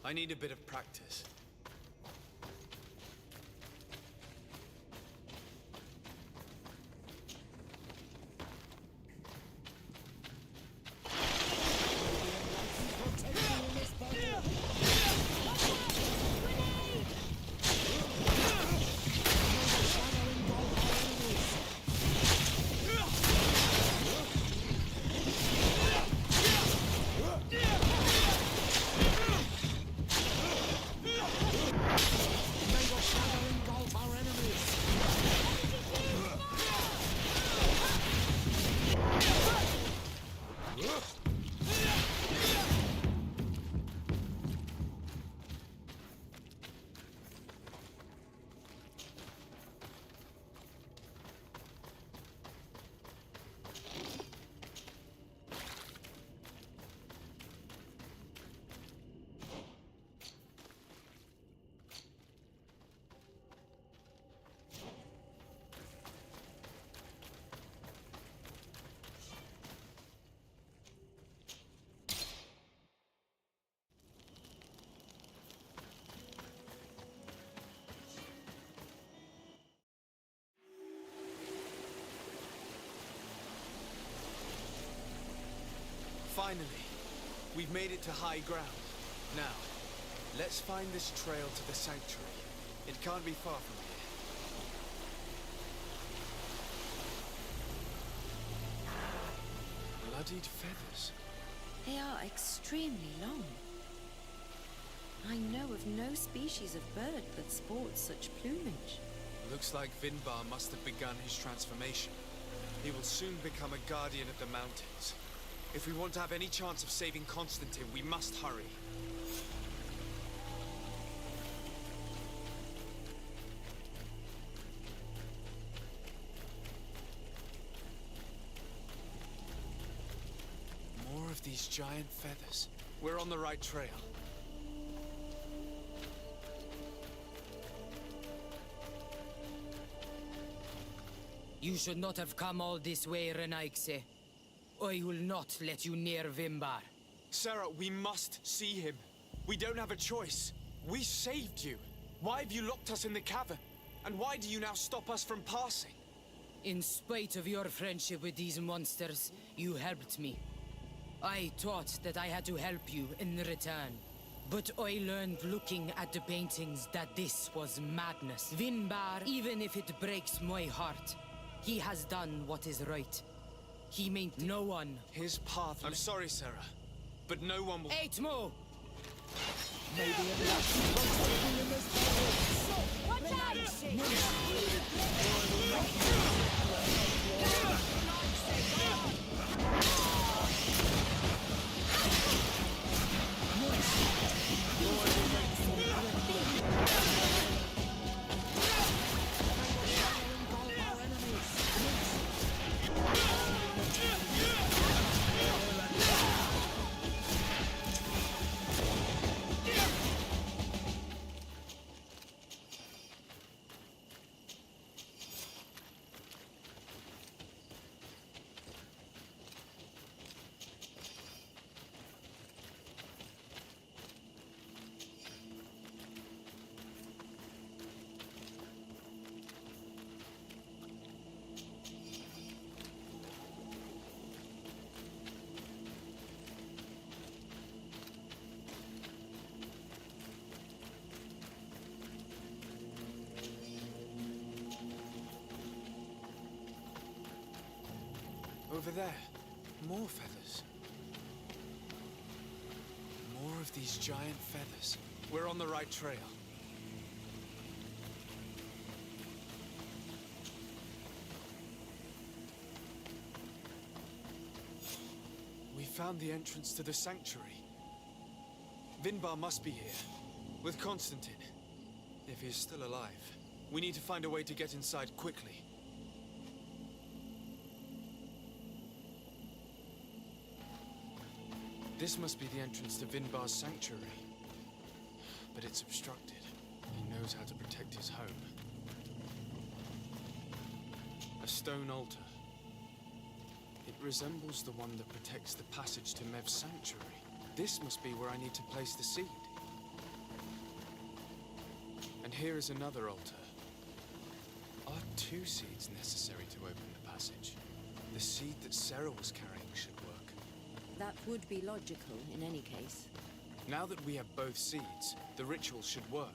I need a bit of practice. Finally, we've made it to high ground. Now, let's find this trail to the sanctuary. It can't be far from here. Bloodied feathers. They are extremely long. I know of no species of bird that sports such plumage. Looks like Vinbar must have begun his transformation. He will soon become a guardian of the mountains. If we want to have any chance of saving Constantine, we must hurry. More of these giant feathers. We're on the right trail. You should not have come all this way, Renaigse. I will not let you near Vimbar. Sarah, we must see him. We don't have a choice. We saved you. Why have you locked us in the cavern? And why do you now stop us from passing? In spite of your friendship with these monsters, you helped me. I thought that I had to help you in return. But I learned looking at the paintings that this was madness. Vinbar, even if it breaks my heart, he has done what is right. He meant no one. His path. I'm sorry, Sarah, but no one will. Aitmo! Maybe a in this watch Over there, more feathers. More of these giant feathers. We're on the right trail. We found the entrance to the sanctuary. Vinbar must be here, with Constantine, if he's still alive. We need to find a way to get inside quickly. This must be the entrance to Vinbar's sanctuary. But it's obstructed. He knows how to protect his home. A stone altar. It resembles the one that protects the passage to Mev's sanctuary. This must be where I need to place the seed. Here is another altar. Are 2 seeds necessary to open the passage? The seed that Sarah was carrying should work. That would be logical in any case. Now that we have both seeds, the ritual should work.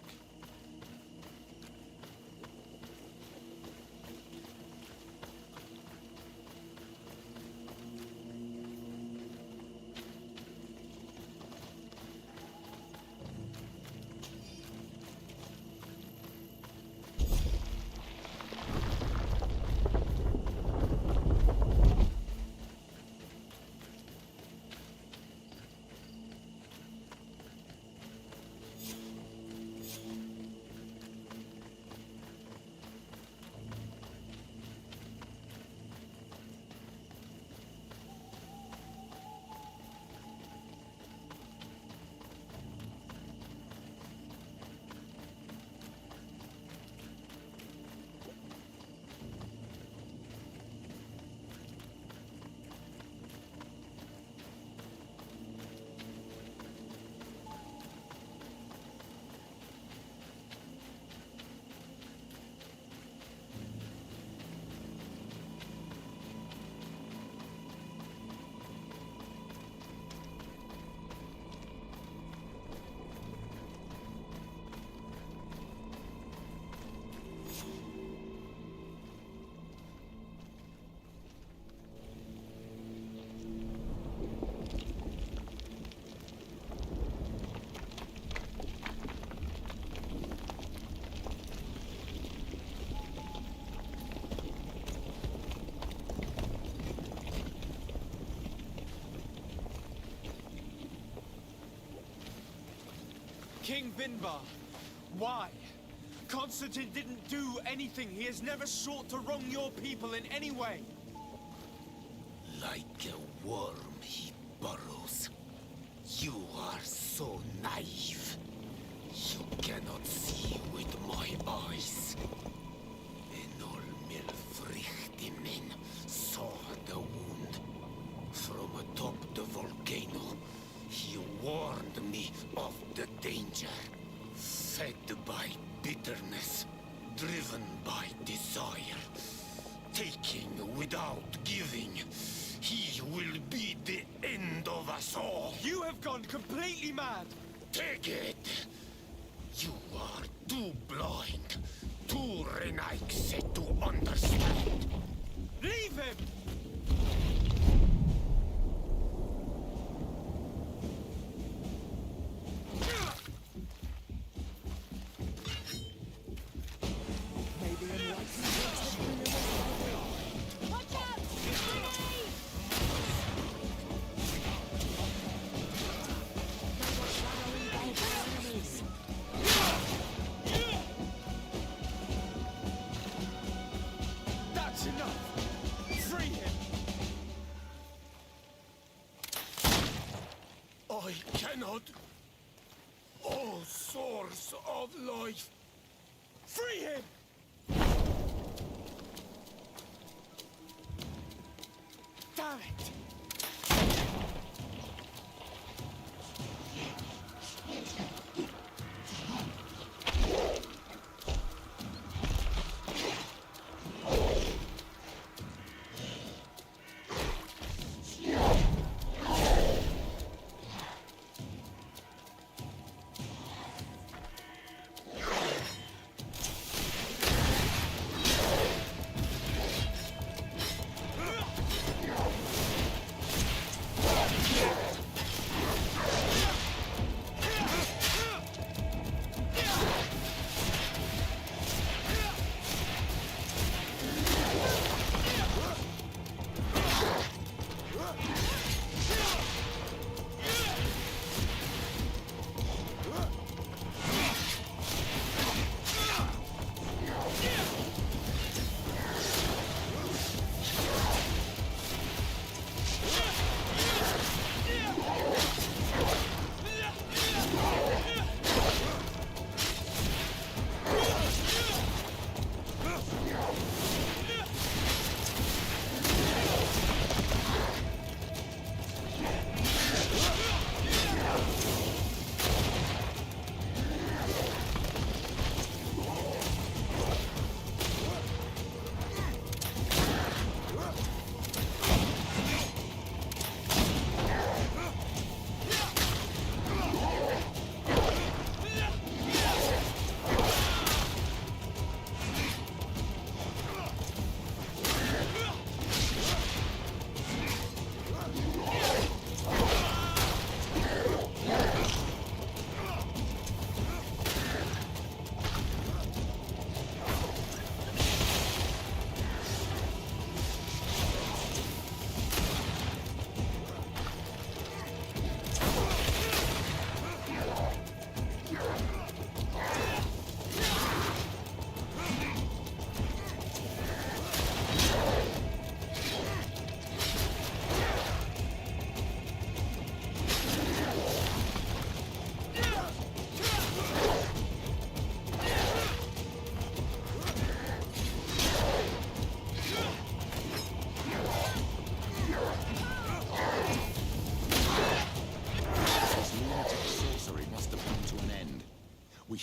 King Vinbar, why? Constantine didn't do anything. He has never sought to wrong your people in any way. Like a worm he burrows. You are so naive. You cannot see with my eyes. Enol Milfrichtimin saw the wound. From atop the volcano, he warned me of the danger. Fed by bitterness, driven by desire, taking without giving, he will be the end of us all. You have gone completely mad! Take it! You are too blind, too Renaigse to understand. Leave him! That's enough! Free him! I cannot. O source of life! Free him! Damn it!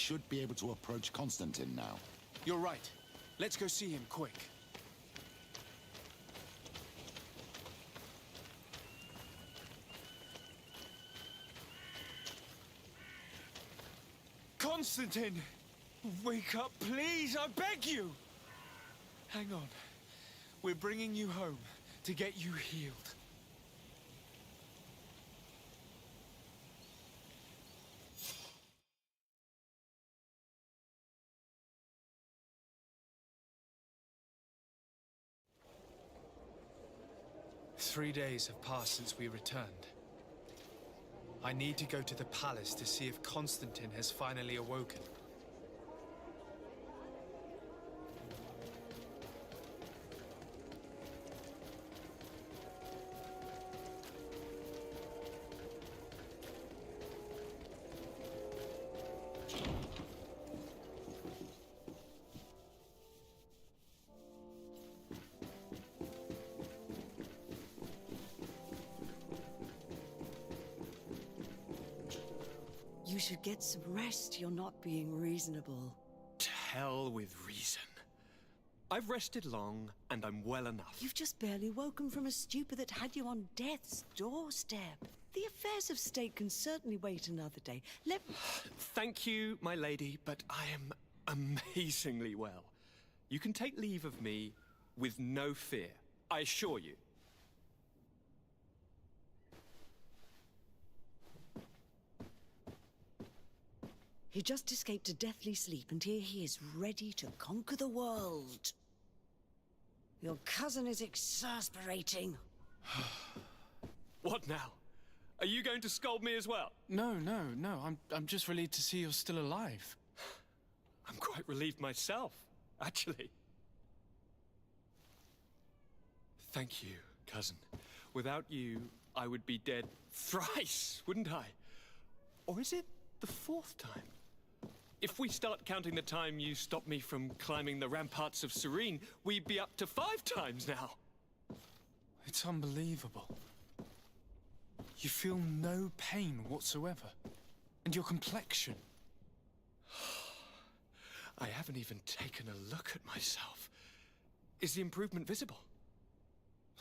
should be able to approach Constantine now. You're right. Let's go see him quick. Constantine! Wake up, please! I beg you! Hang on. We're bringing you home to get you healed. Three days have passed since we returned. I need to go to the palace to see if Constantine has finally awoken. You should get some rest. You're not being reasonable. To hell with reason. I've rested long, and I'm well enough. You've just barely woken from a stupor that had you on death's doorstep. The affairs of state can certainly wait another day. Thank you, my lady, but I am amazingly well. You can take leave of me with no fear, I assure you. He just escaped a deathly sleep, and here he is, ready to conquer the world. Your cousin is exasperating. What now? Are you going to scold me as well? No. I'm just relieved to see you're still alive. I'm quite relieved myself, actually. Thank you, cousin. Without you, I would be dead thrice, wouldn't I? Or is it the fourth time? If we start counting the time you stopped me from climbing the ramparts of Serene, we'd be up to 5 times now. It's unbelievable. You feel no pain whatsoever. And your complexion. I haven't even taken a look at myself. Is the improvement visible?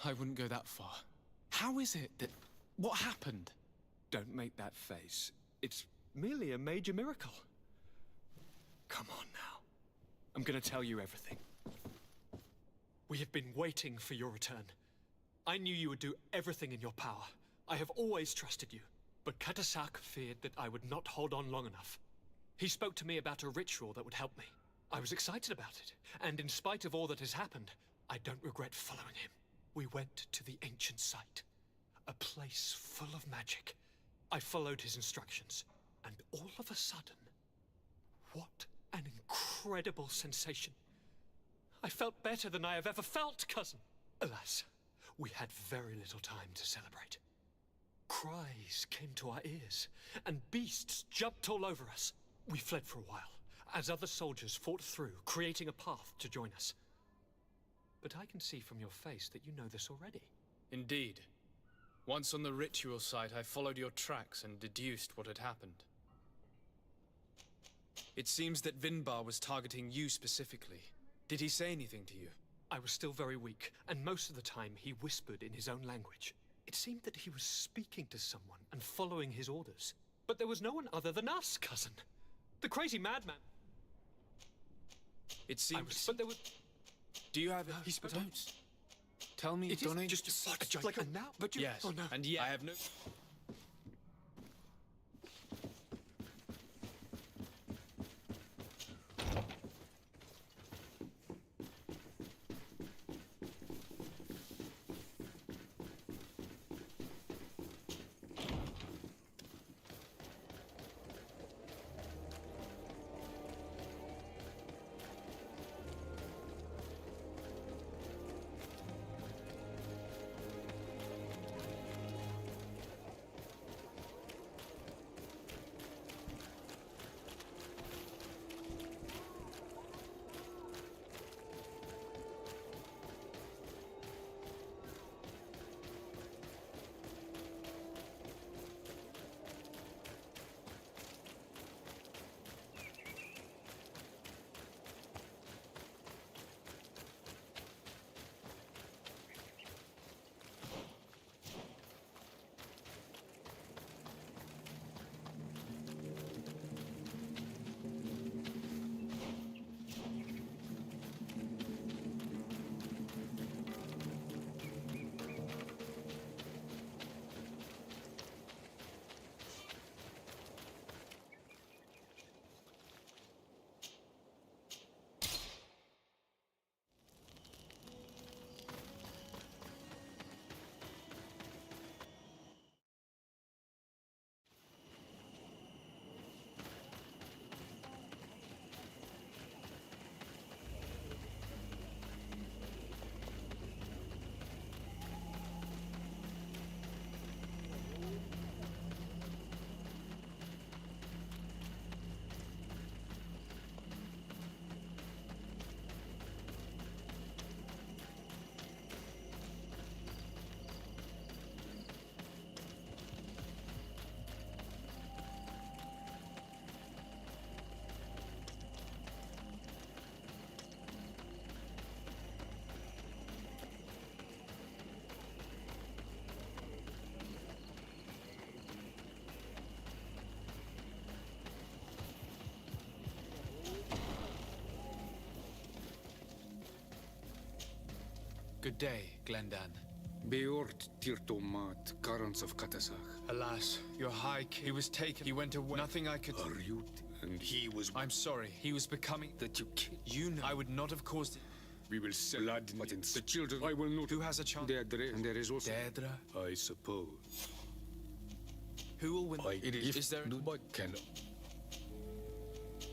I wouldn't go that far. How is it that... What happened? Don't make that face. It's merely a major miracle. Come on now. I'm gonna tell you everything. We have been waiting for your return. I knew you would do everything in your power. I have always trusted you. But Katasak feared that I would not hold on long enough. He spoke to me about a ritual that would help me. I was excited about it, and in spite of all that has happened, I don't regret following him. We went to the ancient site, a place full of magic. I followed his instructions, and all of a sudden, what an incredible sensation. I felt better than I have ever felt, cousin. Alas, we had very little time to celebrate. Cries came to our ears, and beasts jumped all over us. We fled for a while, as other soldiers fought through, creating a path to join us. But I can see from your face that you know this already. Indeed. Once on the ritual site, I followed your tracks and deduced what had happened. It seems that Vinbar was targeting you specifically. Did he say anything to you? I was still very weak, and most of the time he whispered in his own language. It seemed that he was speaking to someone and following his orders. But there was no one other than us, cousin. The crazy madman. It seems... But there was... Do you have... He spoke... Don't. Tell me... It is just such like a now... But you... Yes, Oh, no. and yeah, I have no... Good day, Glendan. Beort Tirtomat, Garants of Katasach. Alas, your High King, he was taken. He went away. Nothing I could. Are you? And he was. I'm sorry. He was becoming. That you killed. You know. I would not have caused it. We will sell blood, but in the children. I will not. Who has a chance? Deirdre, and there is also. Deirdre? I suppose. Who will win? It is. Is there? But can.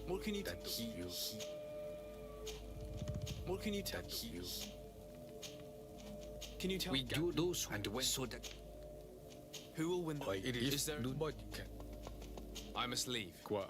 What can you tell? What can you tell? Can you tell? We do those and when so that. Who will win? It is there? But can. I must leave. Qua.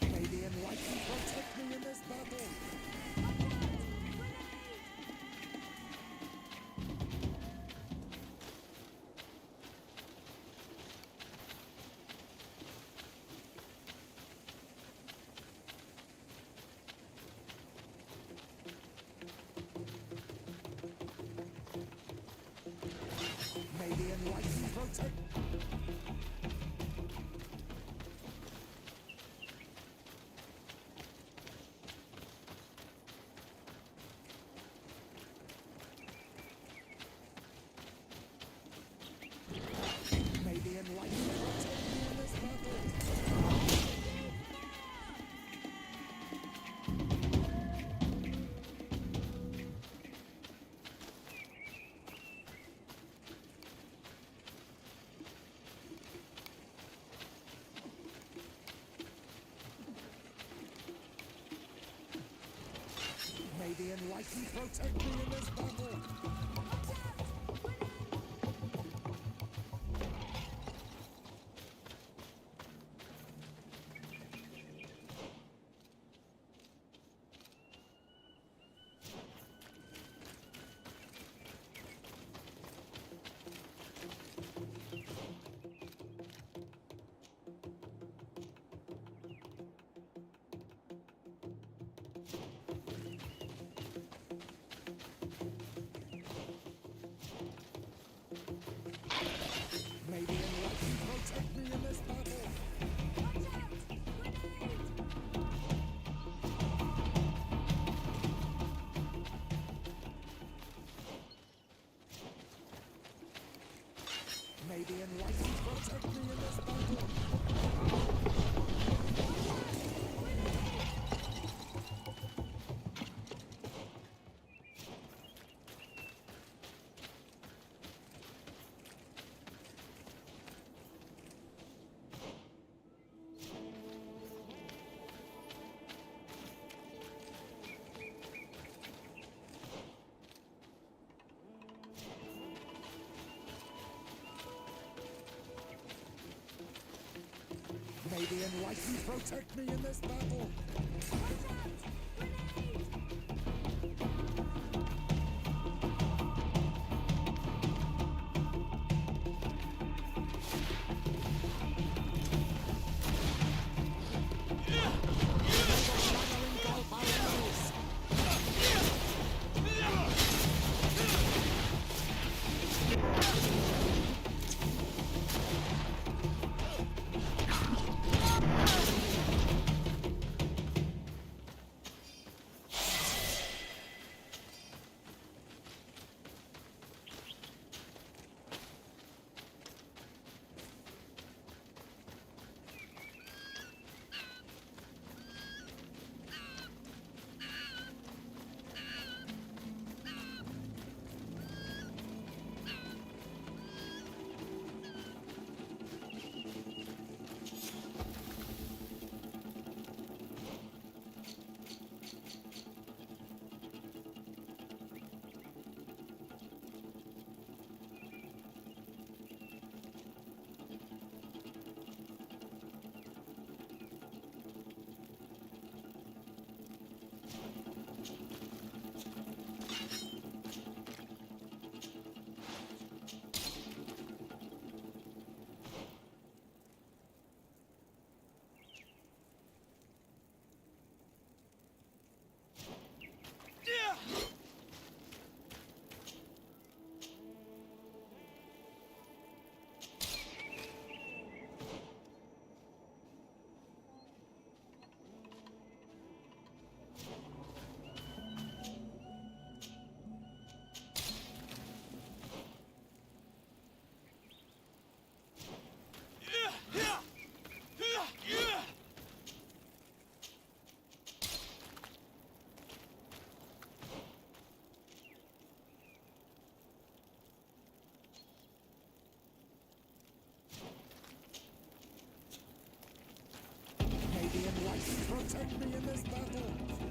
May the enlightened protect. May the enlightened protect me in this battle. May the enlightened protect me in this battle. May the Enlightened protect me in this battle! May the Enlightened protect me in this battle!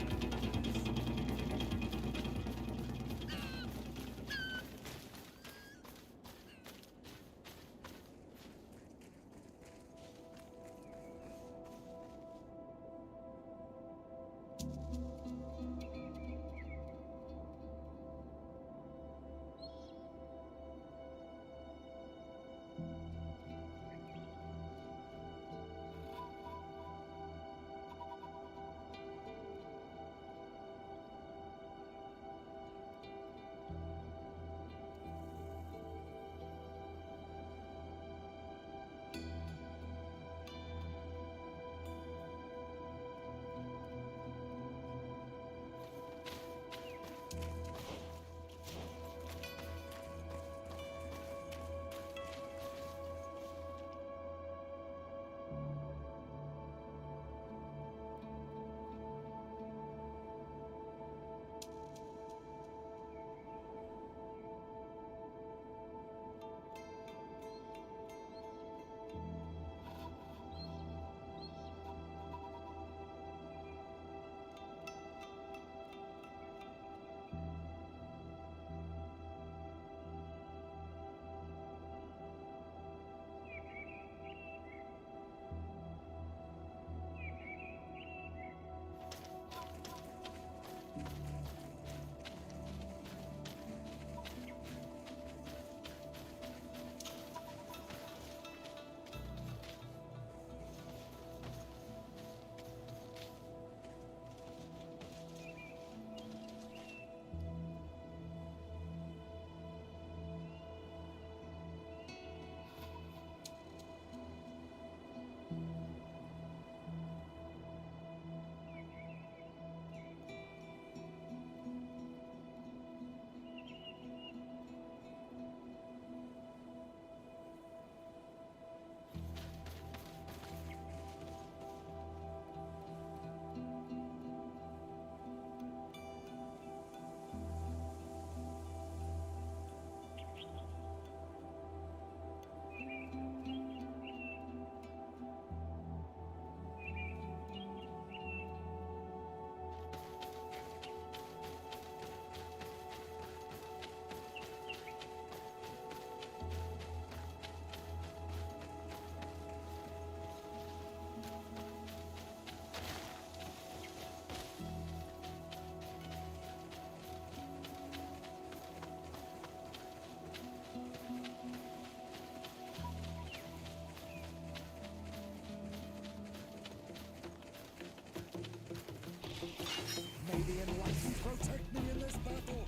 May the enlightened protect me in this battle.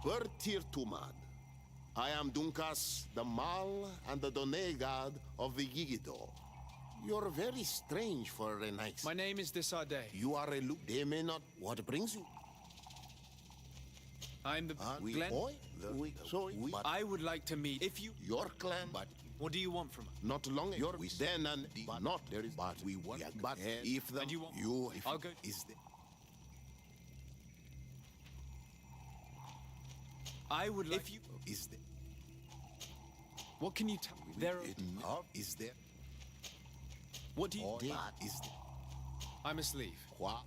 Bertir Tumad. I am Dunkas, the Mal and the Done god of the Yigido. You're very strange for a Renaix. My name is Desade. You are a loop. They may not. What brings you? I'm the Glen. I would like to meet. If you. Your clan. But what do you want from us? not long ago. Then and but not there is. But we want. But if the And you want? you if I'll go. is the I would like. if you is the What can you tell me? There. Is there? What do you? Is the I must leave. What?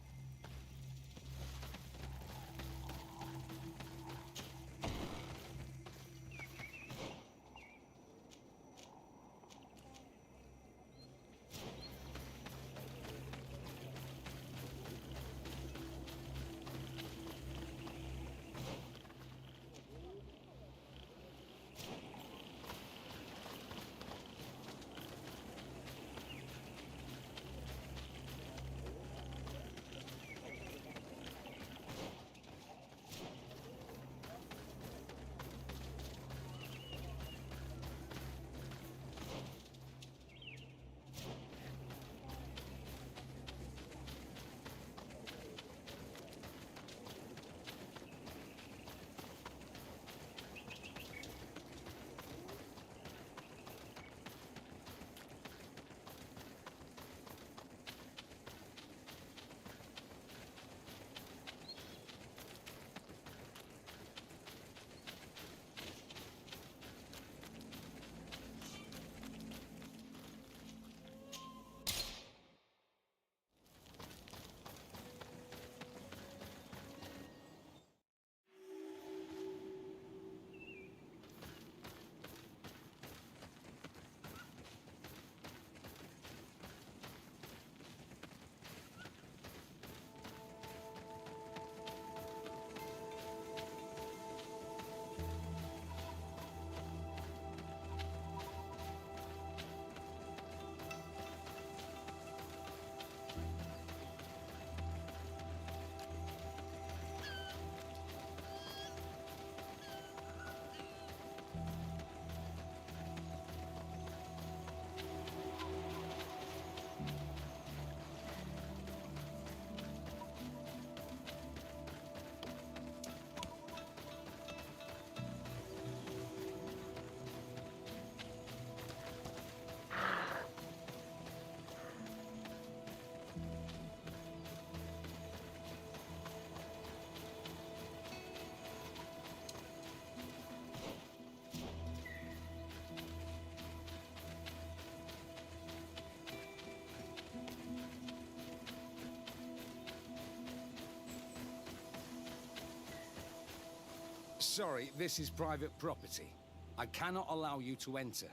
Sorry, this is private property. I cannot allow you to enter.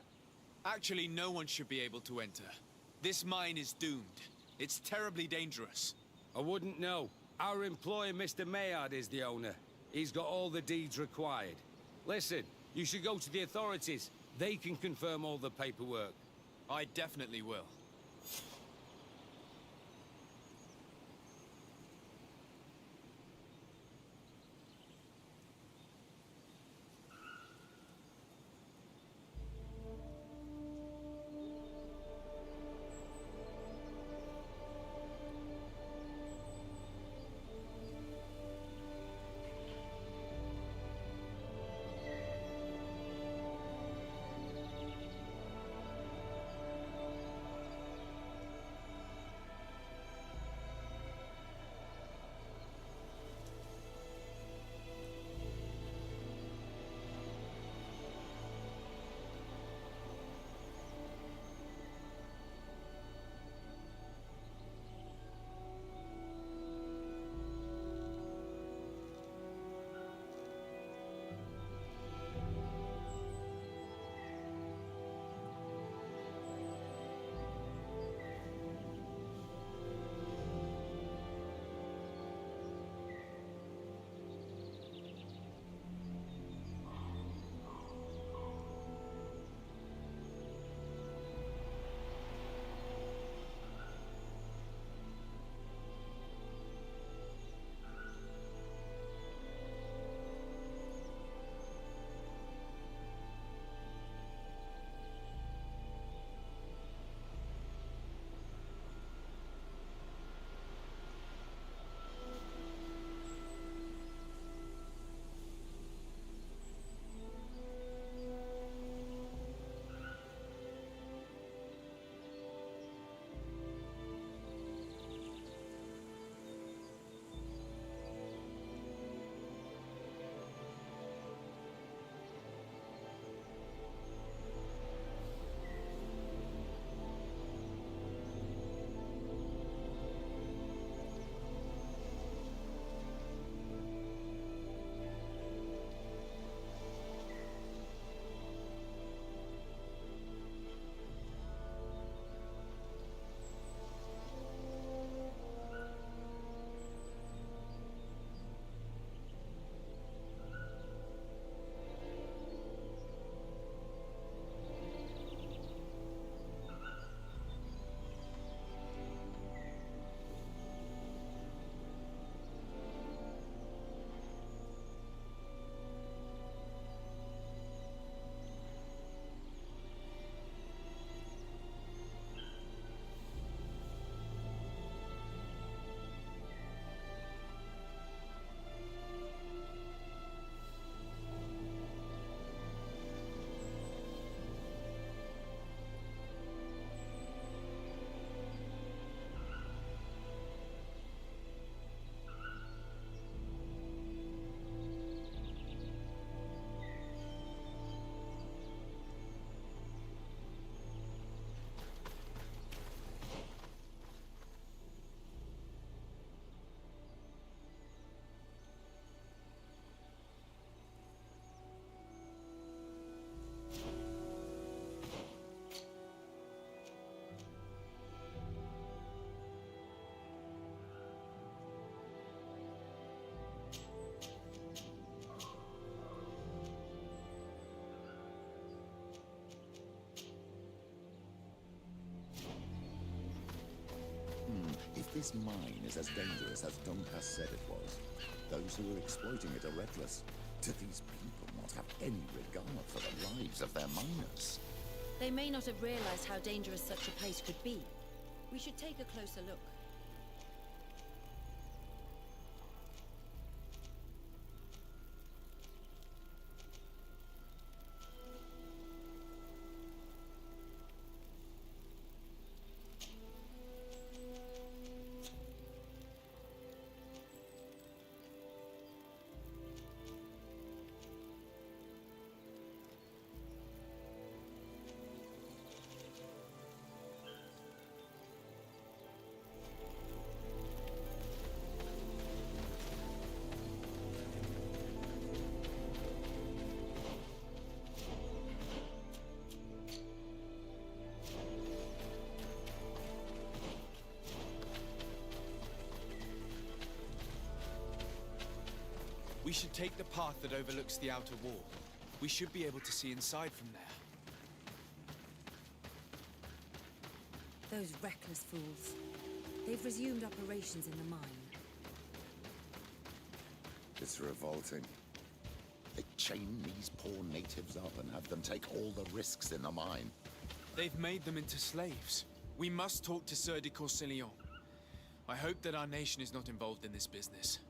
Actually, no one should be able to enter. This mine is doomed. It's terribly dangerous. I wouldn't know. Our employer, Mr. Maillard, is the owner. He's got all the deeds required. Listen, you should go to the authorities. They can confirm all the paperwork. I definitely will. If this mine is as dangerous as Dunkas said it was, those who are exploiting it are reckless. Do these people not have any regard for the lives of their miners? They may not have realized how dangerous such a place could be. We should take a closer look. We should take the path that overlooks the outer wall. We should be able to see inside from there. Those reckless fools. They've resumed operations in the mine. It's revolting. They chain these poor natives up and have them take all the risks in the mine. They've made them into slaves. We must talk to Sieur de Courcillon. I hope that our nation is not involved in this business.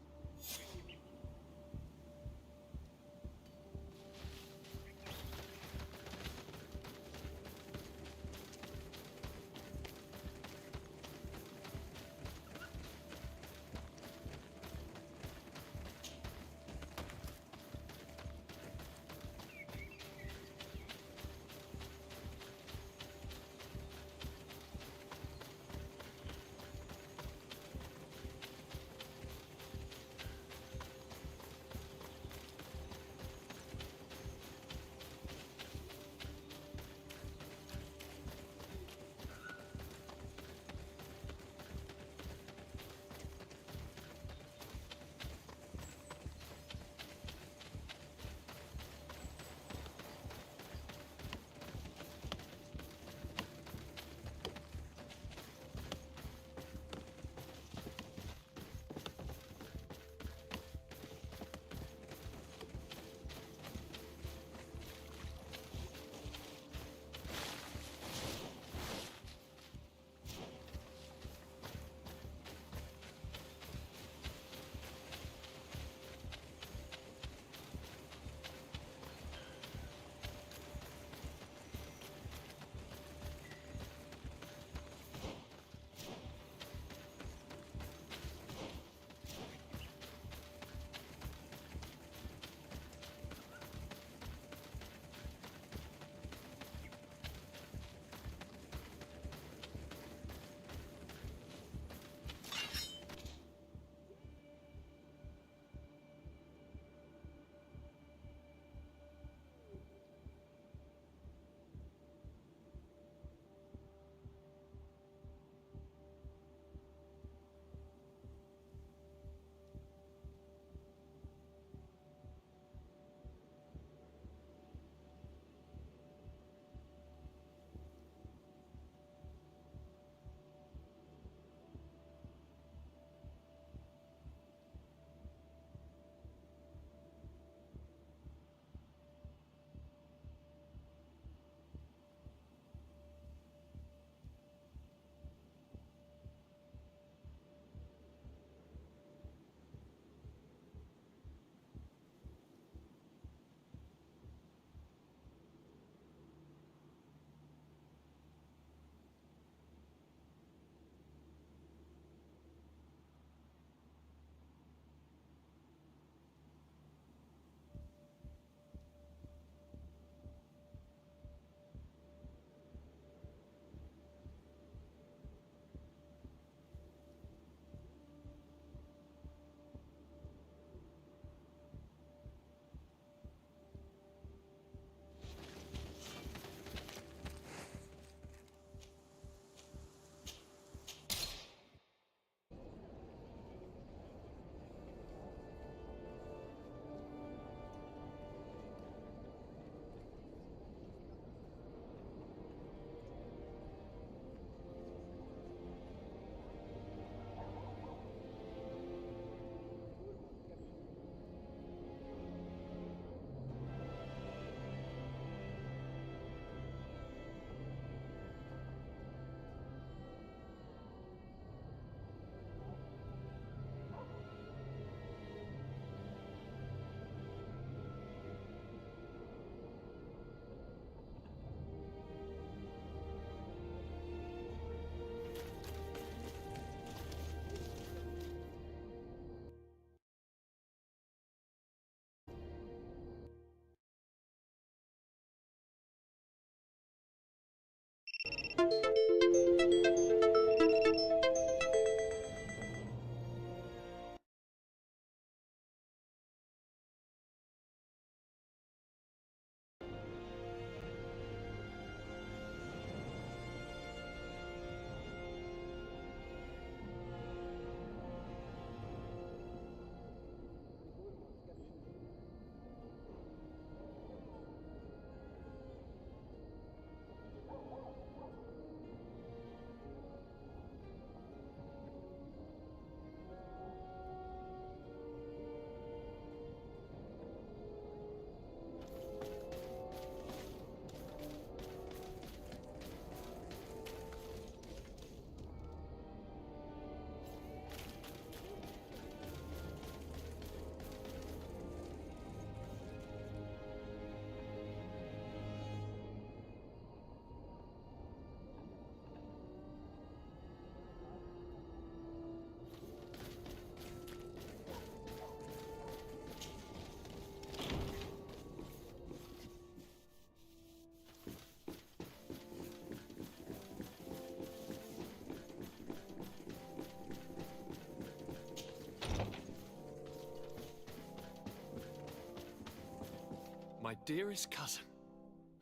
my dearest cousin.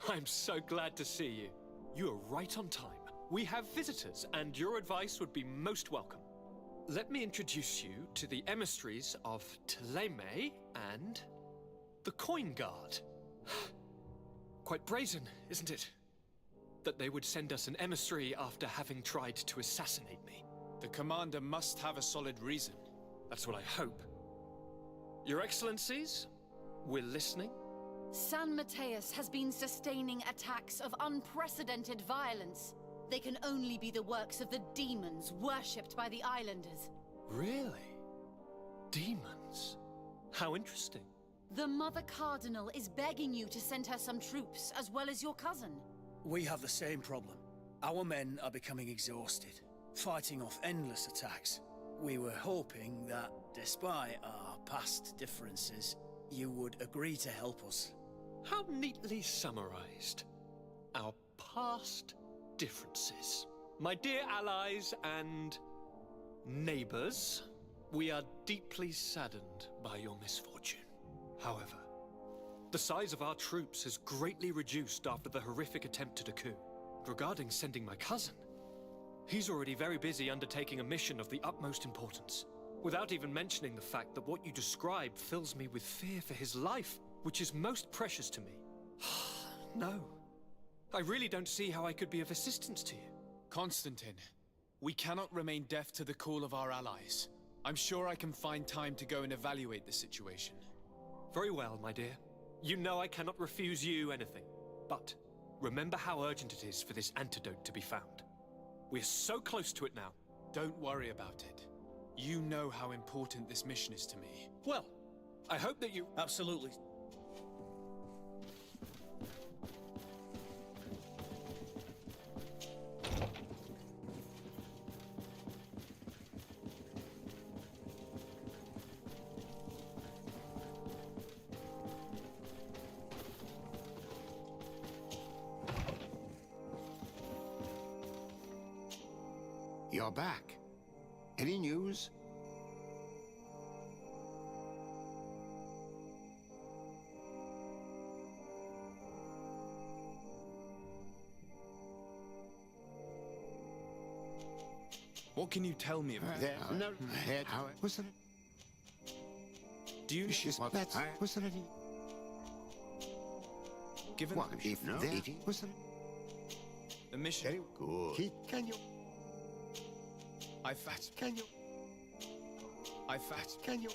I'm so glad to see you. You are right on time. We have visitors, and your advice would be most welcome. Let me introduce you to the emissaries of Ptolemy and the Coin Guard. Quite brazen, isn't it? That they would send us an emissary after having tried to assassinate me. The commander must have a solid reason. That's what I hope. Your Excellencies, we're listening. San Mateus has been sustaining attacks of unprecedented violence. They can only be the works of the demons worshipped by the islanders. Really? Demons? How interesting. The Mother Cardinal is begging you to send her some troops, as well as your cousin. We have the same problem. Our men are becoming exhausted, fighting off endless attacks. We were hoping that, despite our past differences, you would agree to help us. How neatly summarized. Our past differences. My dear allies and neighbors, we are deeply saddened by your misfortune. However, the size of our troops has greatly reduced after the horrific attempt at a coup. Regarding sending my cousin, he's already very busy undertaking a mission of the utmost importance, without even mentioning the fact that what you describe fills me with fear for his life, which is most precious to me. No. I really don't see how I could be of assistance to you. Constantine, we cannot remain deaf to the call of our allies. I'm sure I can find time to go and evaluate the situation. Very well, my dear. You know I cannot refuse you anything. But remember how urgent it is for this antidote to be found. We're so close to it now. Don't worry about it. You know how important this mission is to me. Well, I hope that you... Absolutely. You're back. Any news? What can you tell me about There, no, head. Was there? Do you... That's... Was there any... Given... What, if no, there... Was there... The mission... Very good. Can you... I fat. Can you... I fat. Can you...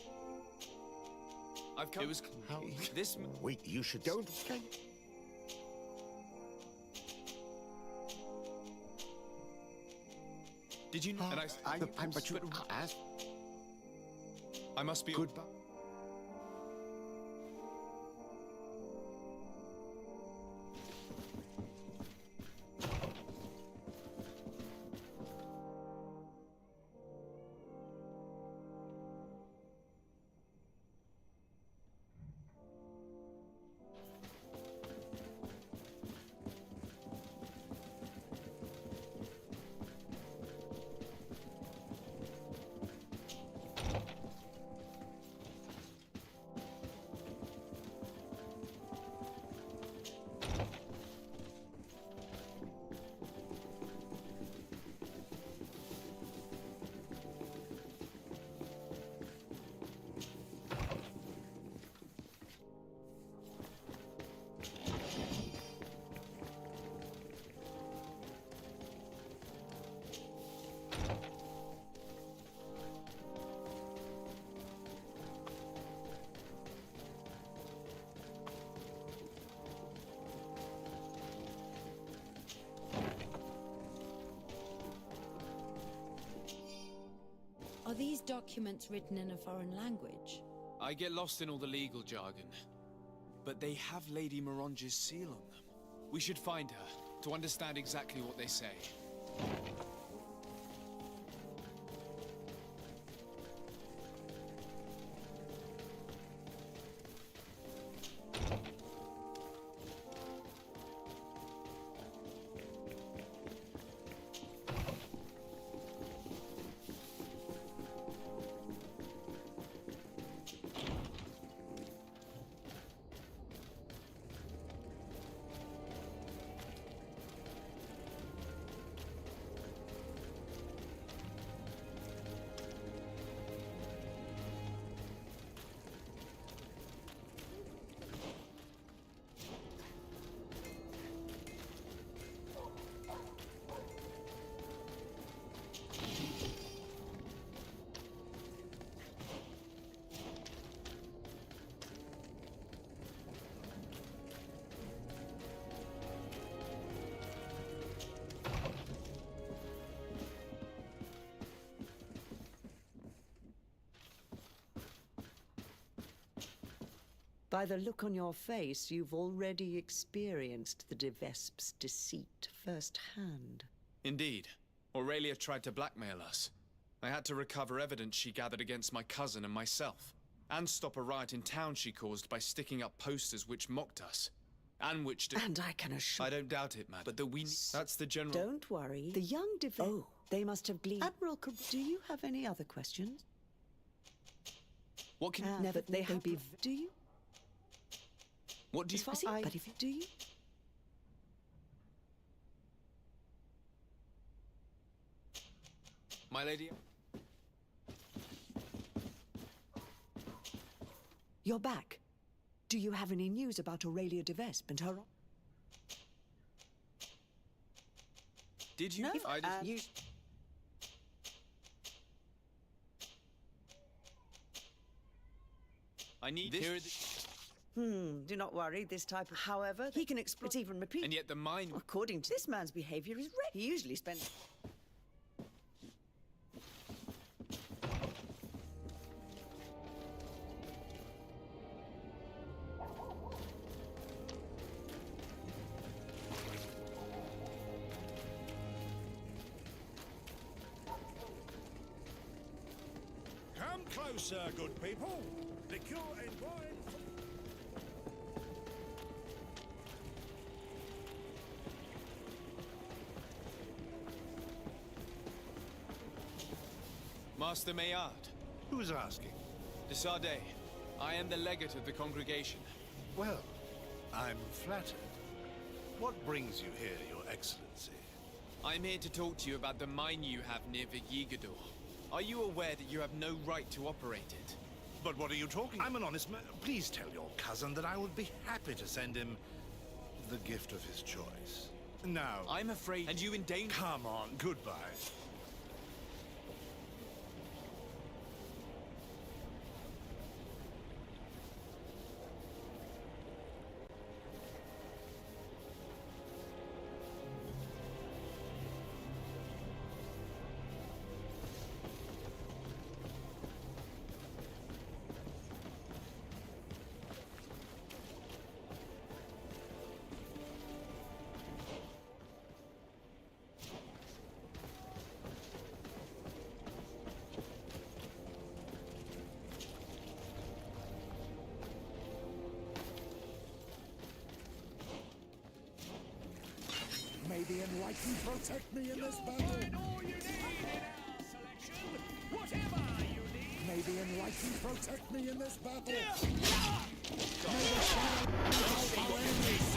I've come... It was... How... This... Wait, you should... Don't... Can you... Did you know? And but you asked... I must be... Goodbye. Are these documents written in a foreign language? I get lost in all the legal jargon. But they have Lady Moronge's seal on them. We should find her, to understand exactly what they say. By the look on your face, you've already experienced the De Vesp's deceit firsthand. Indeed. Aurelia tried to blackmail us. I had to recover evidence she gathered against my cousin and myself, and stop a riot in town she caused by sticking up posters which mocked us. And which And I can assure... I don't doubt it, madam. But that's the general... Don't worry. The young Oh, they must have gleaned... Admiral, do you have any other questions? What can... Never... They have... Do you? What do you... But if... Do you? My lady... You're back. Do you have any news about Aurelia de Vespe and her... Did you... No, you... I need this... do not worry, this type of... However, he can exploit even repeat... And yet the mine... According to this man's behavior is... He usually spends... Come closer, good people. Liqueur and wine. Master Maillard. Who's asking? De Sardet. I am the legate of the congregation. Well, I'm flattered. What brings you here, Your Excellency? I'm here to talk to you about the mine you have near Vigigador. Are you aware that you have no right to operate it? But what are you talking? I'm an honest man. Please tell your cousin that I would be happy to send him the gift of his choice. Now... I'm afraid... And you in danger... Come on, goodbye. May the Enlightened protect me in this battle. All you need in our selection, whatever you need. May the Enlightened protect me in this battle. May the shadow our enemies.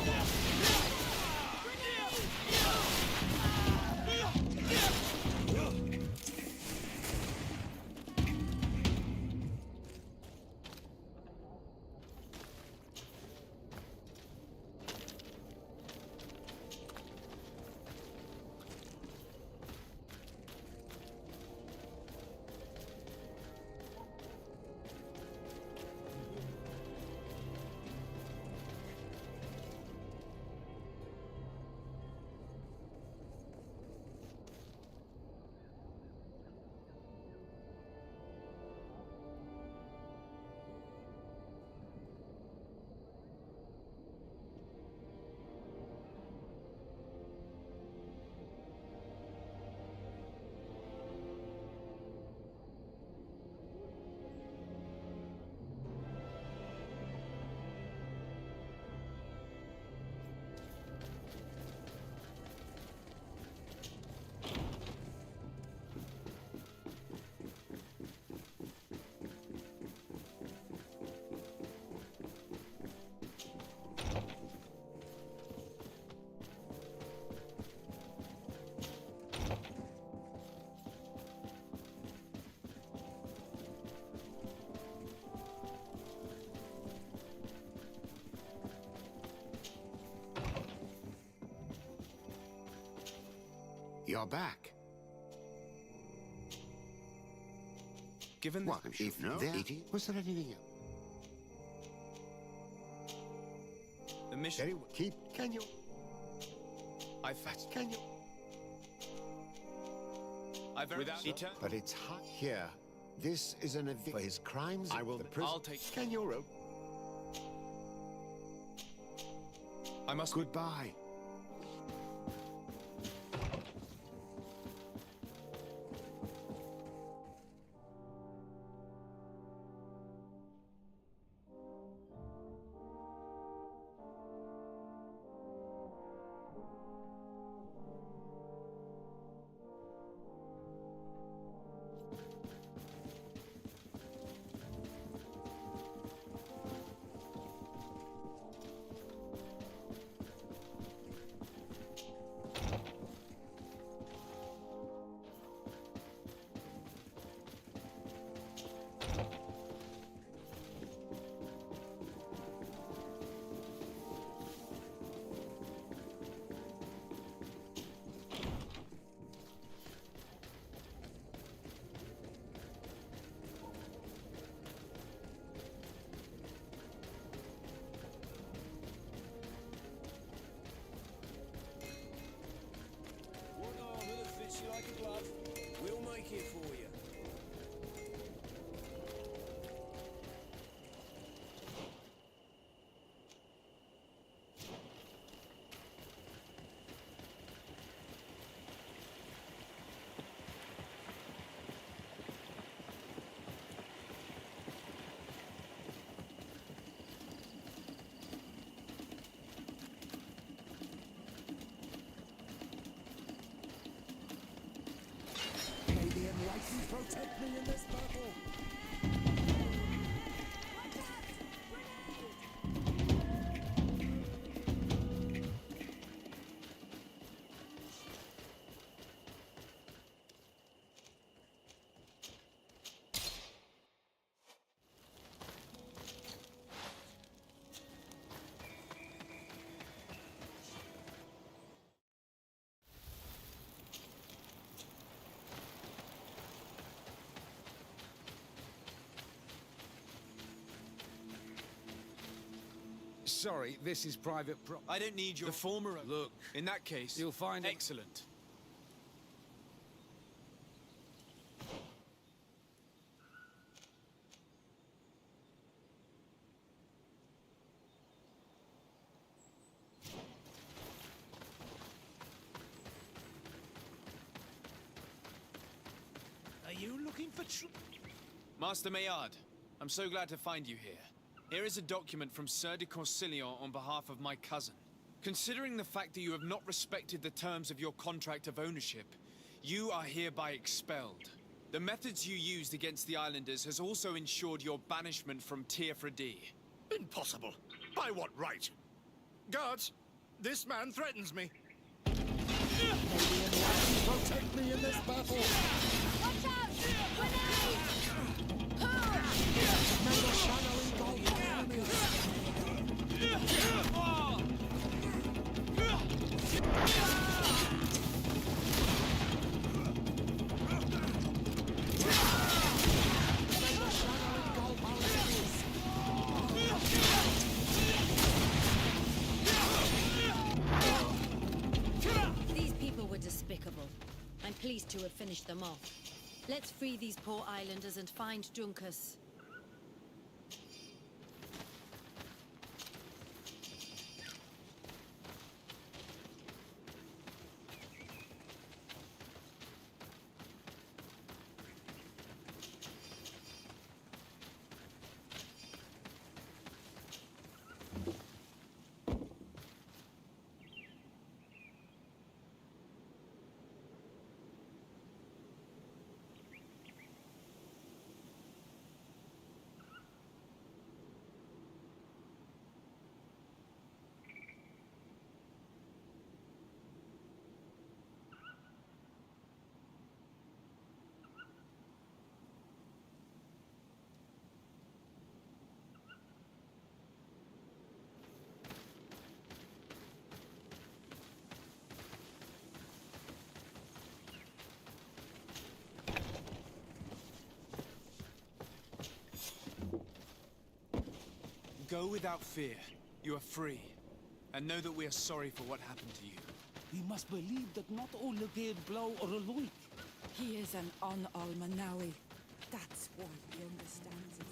You're back. Given what, if no, was there anything else? The mission... Very well. Can you... Can you... But it's hot here. This is an event for his crimes. I will... I'll take... Can you rope? I must... Goodbye. Like a glove, we'll make it for you. Protect me in this battle! Sorry, this is private I don't need your... The former... Look. In that case... You'll find... Excellent. Are you looking for Master Maillard, I'm so glad to find you here. Here is a document from Sir de Corsilion on behalf of my cousin. Considering the fact that you have not respected the terms of your contract of ownership, you are hereby expelled. The methods you used against the islanders has also ensured your banishment from Teofradi. Impossible. By what right? Guards, this man threatens me. Protect me in this battle! Watch out! Grenade! May the channeling go for enemies! These people were despicable. I'm pleased to have finished them off. Let's free these poor islanders and find Juncus. Go without fear. You are free. And know that we are sorry for what happened to you. We must believe that not all Legate Blow or Aloy. He is an Almanawi. That's why he understands us.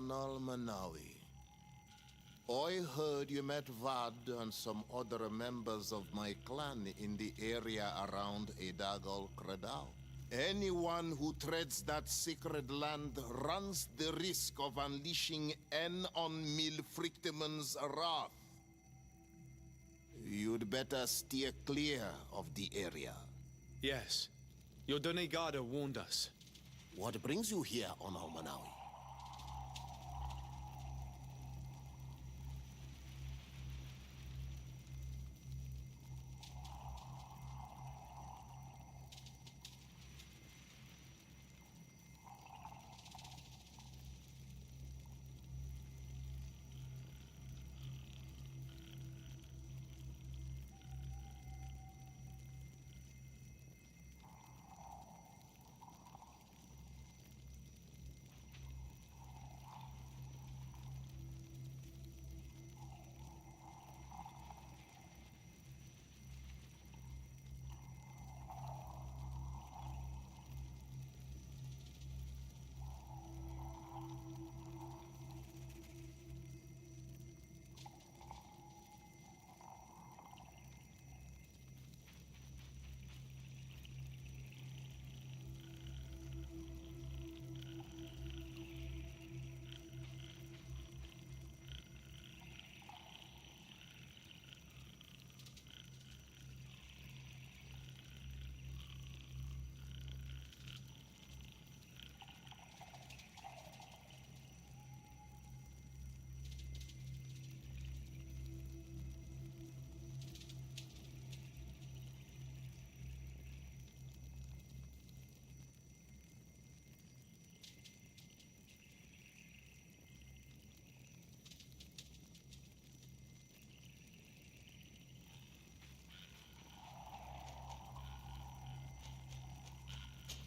on Almanawi. I heard you met Vad and some other members of my clan in the area around Edagal Credal. Anyone who treads that sacred land runs the risk of unleashing En on Milfrictiman's wrath. You'd better steer clear of the area. Yes. Your Donegada warned us. What brings you here on Almanawi?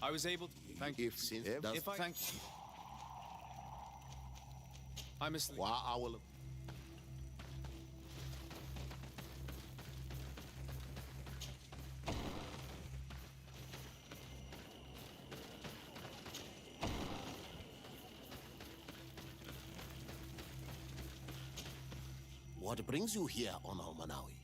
I was able to... Thank you. If I... Thank you. I'm asleep. Well, I will... What brings you here on Almanawi?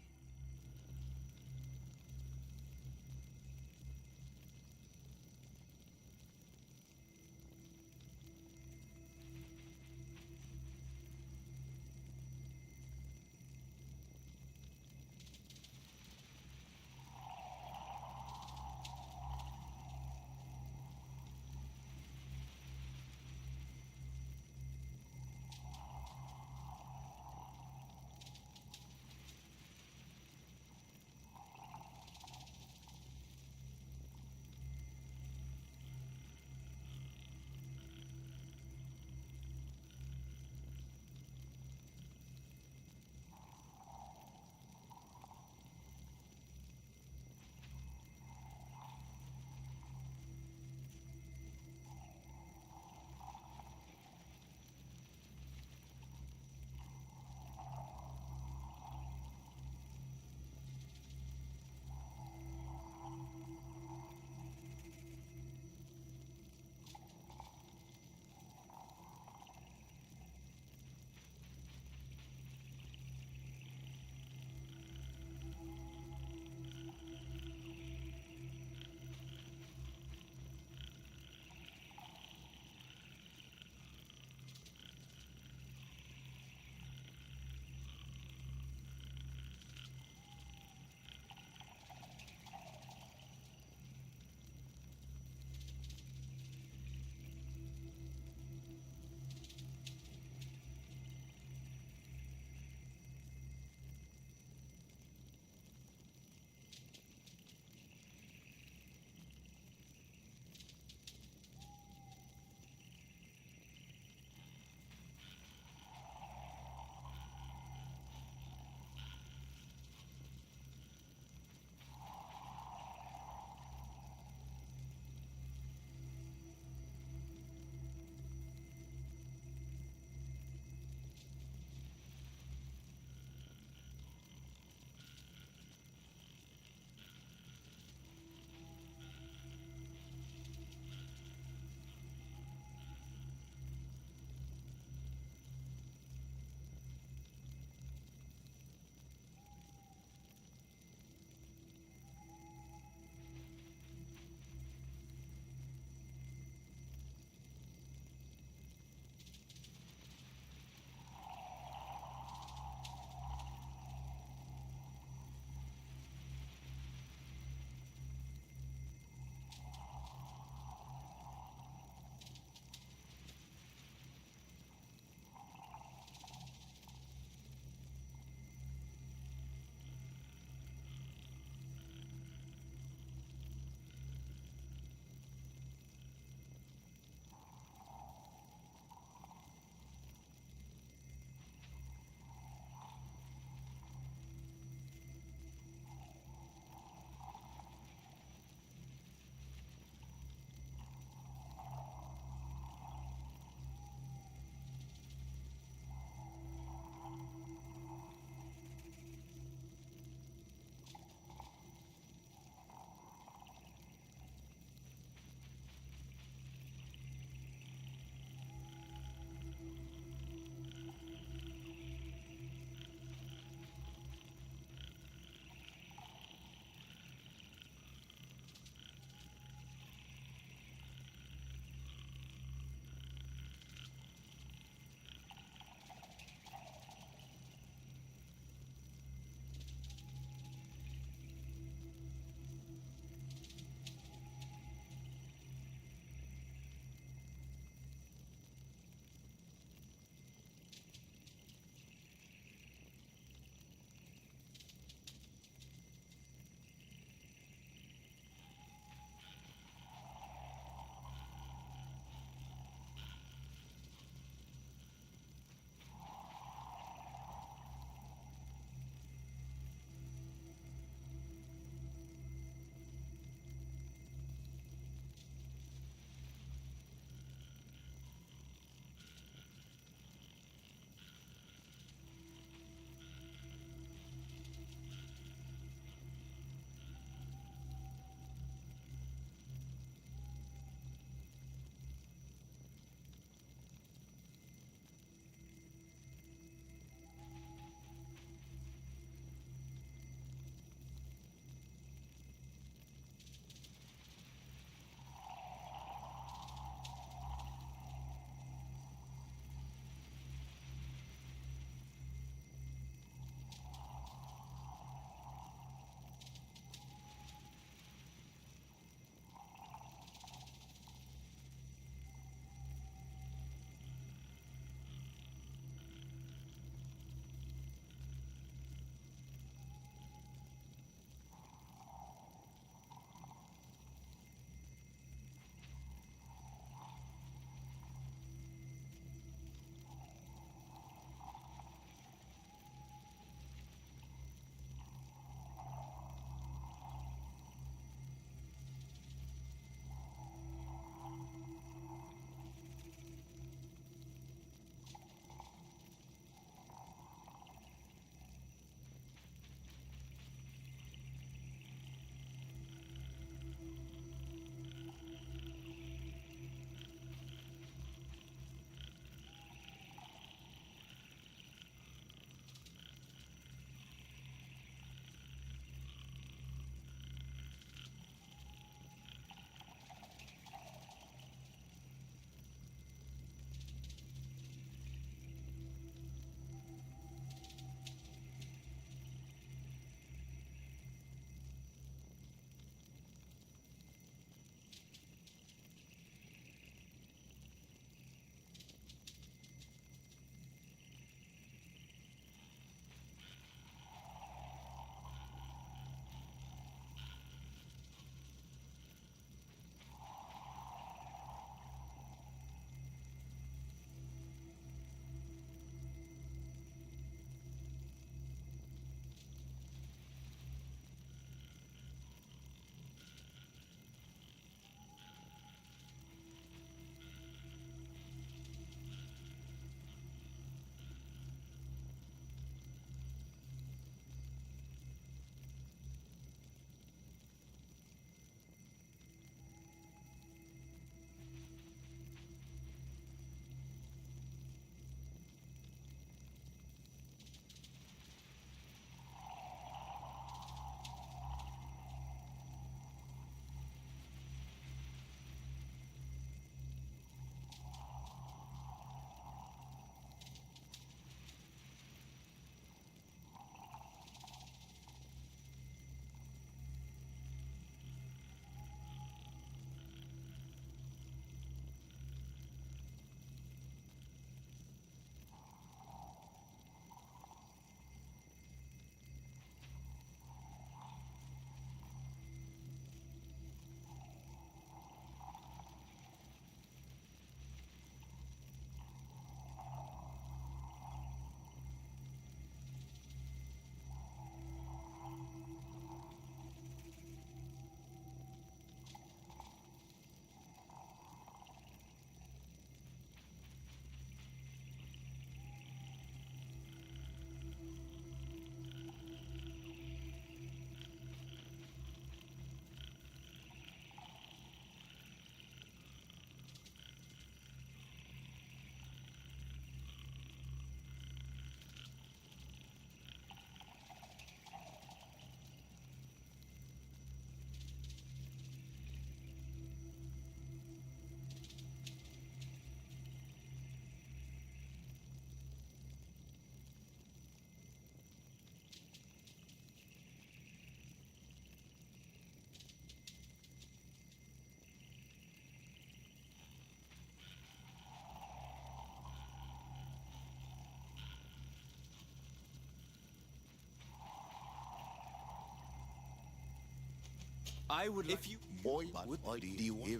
I would like... If you...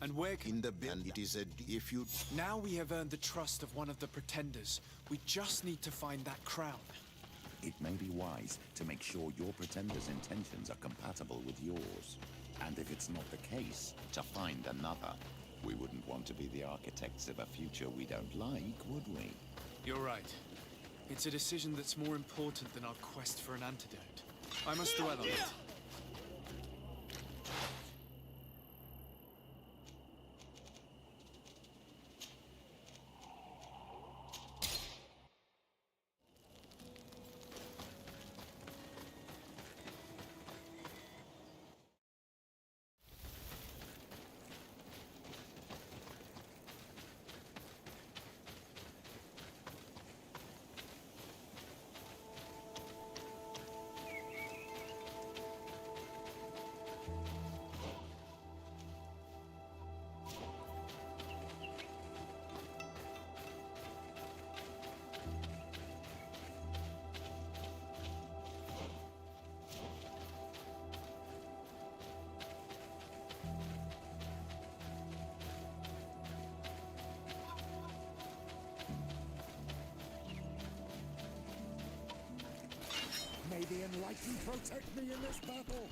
And where can... In the and it is a... If you... Now we have earned the trust of one of the pretenders. We just need to find that crown. It may be wise to make sure your pretender's intentions are compatible with yours. And if it's not the case, to find another. We wouldn't want to be the architects of a future we don't like, would we? You're right. It's a decision that's more important than our quest for an antidote. I must dwell on it. May the Enlightened protect me in this battle!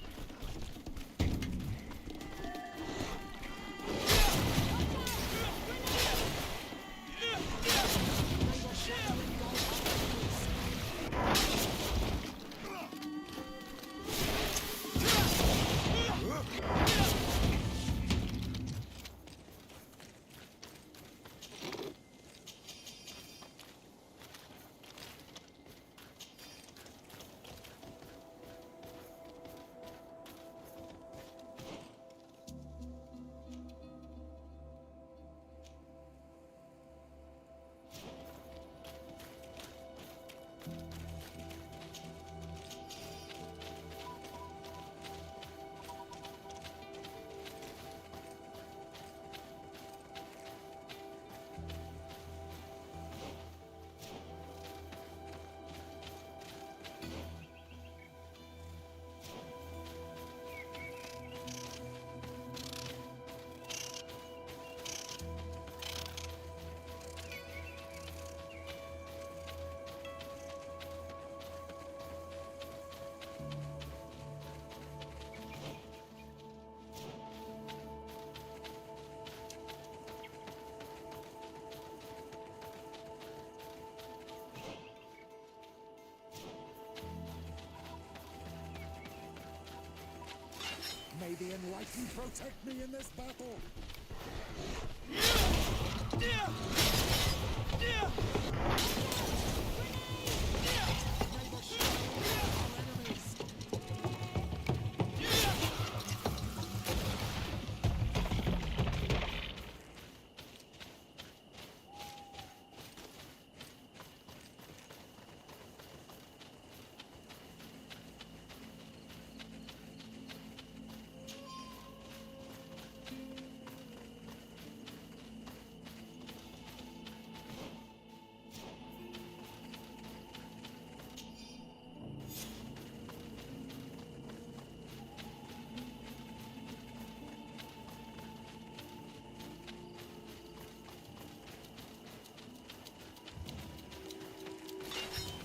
May the Enlightened protect me in this battle!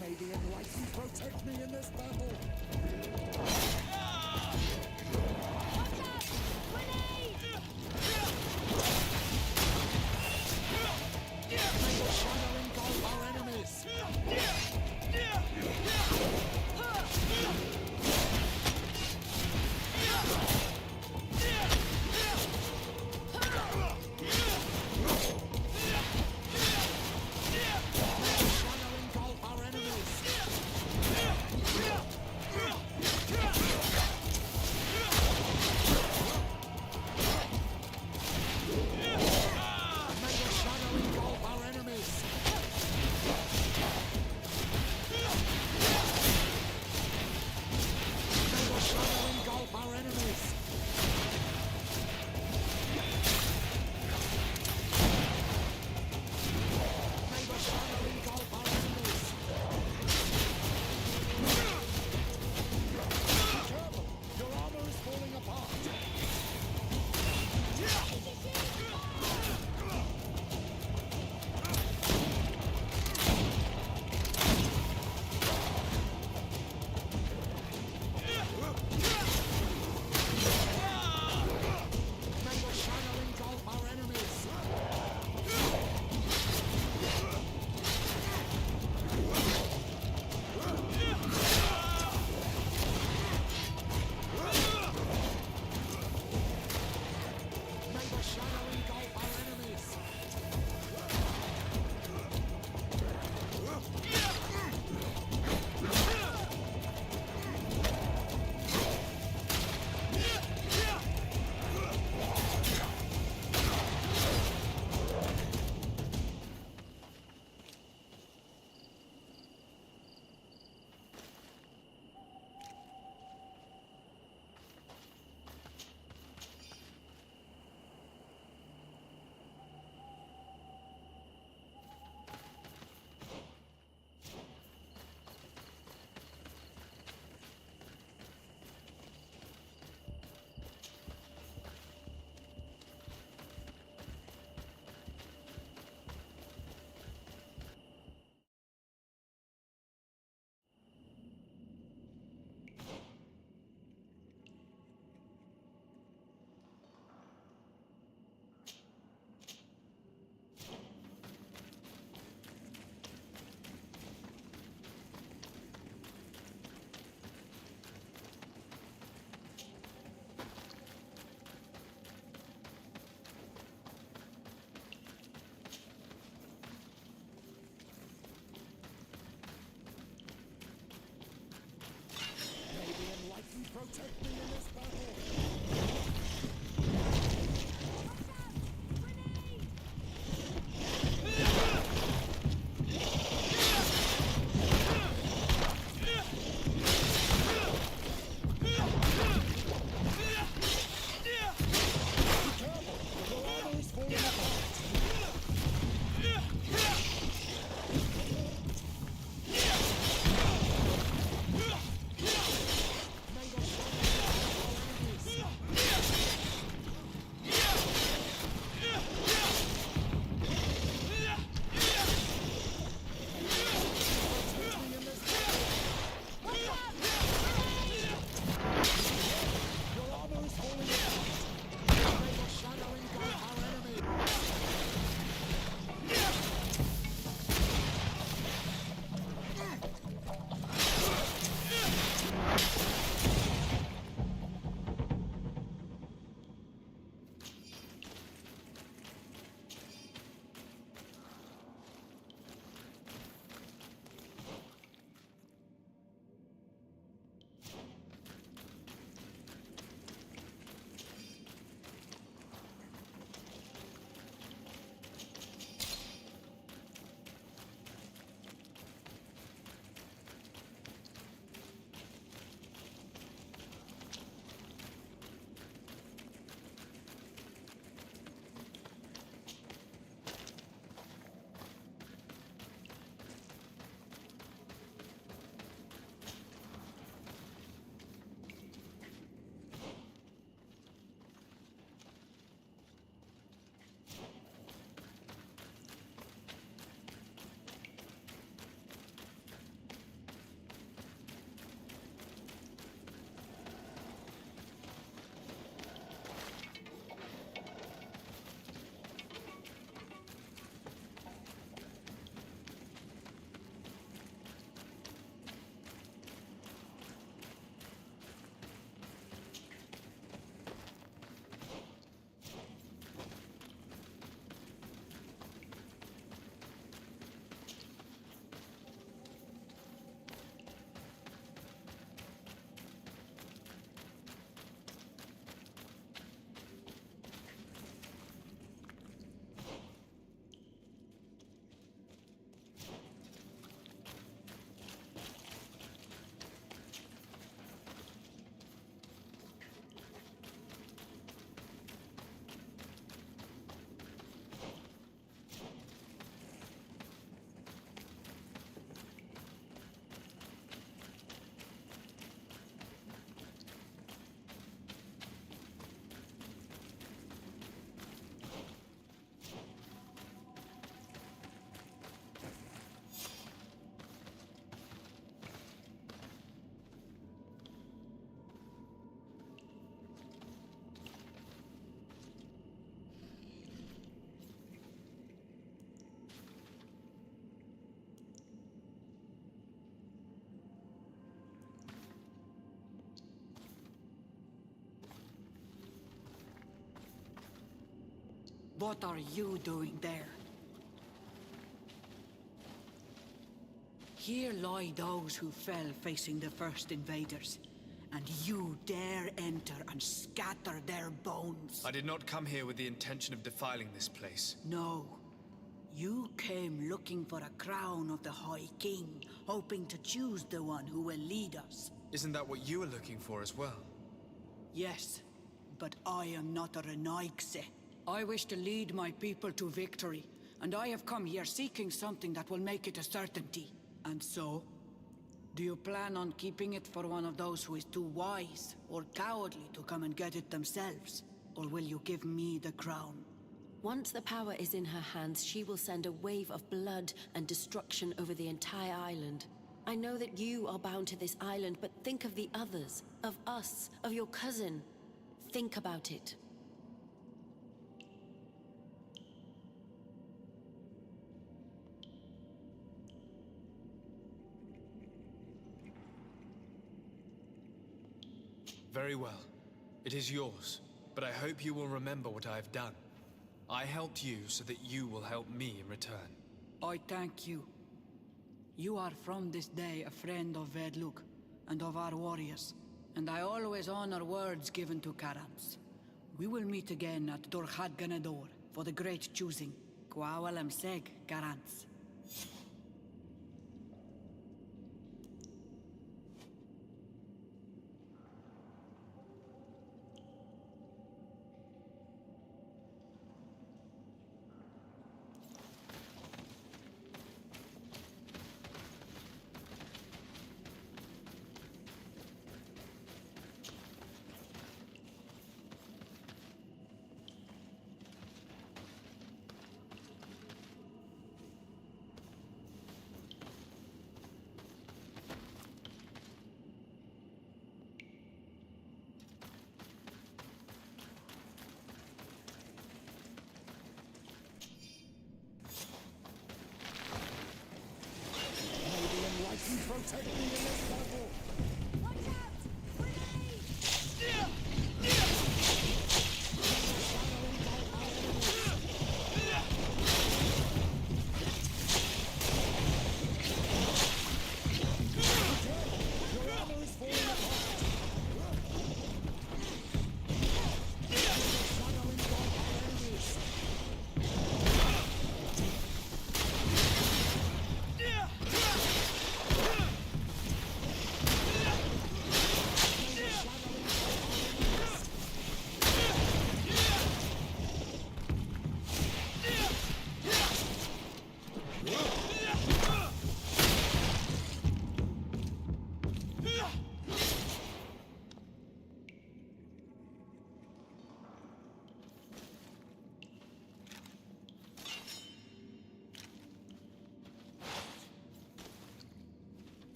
May the Enlightened protect me in this battle! May the shadow engulf our enemies! What are you doing there? Here lie those who fell facing the first invaders, and you dare enter and scatter their bones. I did not come here with the intention of defiling this place. No. You came looking for a crown of the High King, hoping to choose the one who will lead us. Isn't that what you were looking for as well? Yes, but I am not a Renaigse. I wish to lead my people to victory, and I have come here seeking something that will make it a certainty. And so, do you plan on keeping it for one of those who is too wise or cowardly to come and get it themselves? Or will you give me the crown? Once the power is in her hands, she will send a wave of blood and destruction over the entire island. I know that you are bound to this island, but think of the others, of us, of your cousin. Think about it. Very well. It is yours, but I hope you will remember what I have done. I helped you so that you will help me in return. I thank you. You are from this day a friend of Vedluk and of our warriors, and I always honor words given to Karans. We will meet again at Dorchad Ganador for the great choosing. Kwawalam Seg, Karans.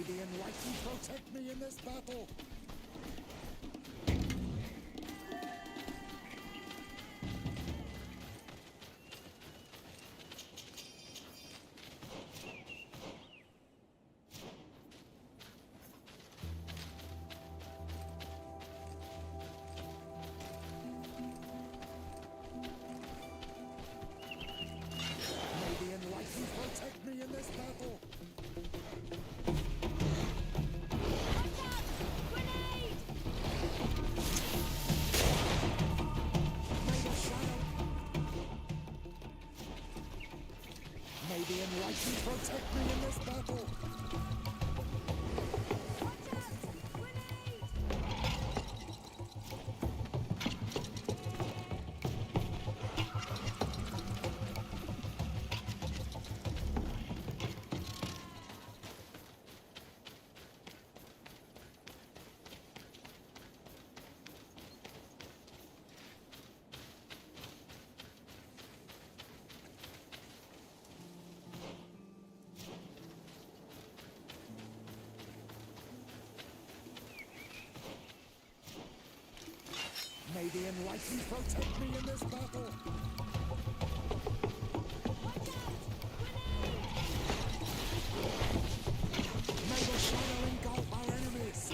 May the Enlightened protect me in this battle. Protect me in this battle! May the Enlightened protect me in this battle! May the Enlightened protect me in this battle! May the shadow engulf our enemies!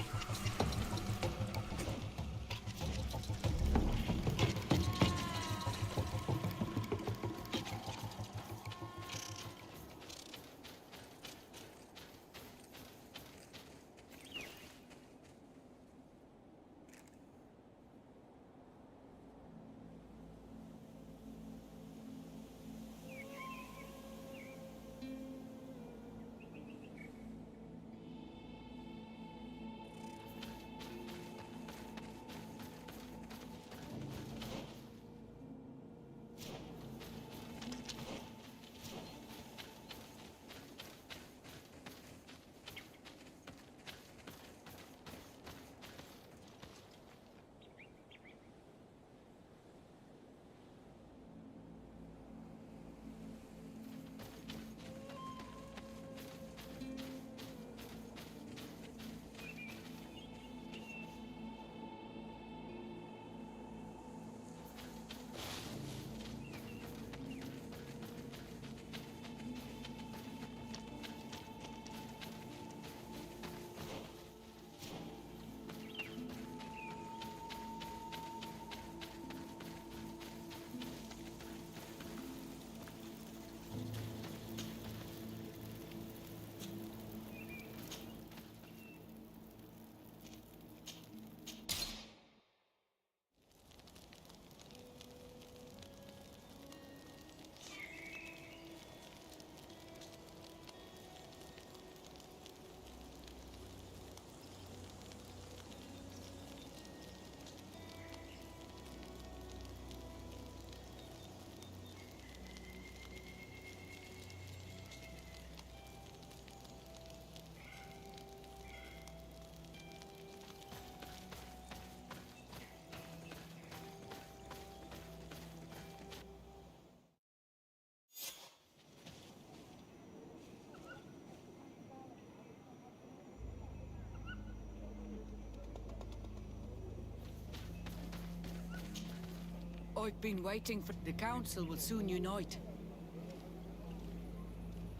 I've been waiting for the council will soon unite.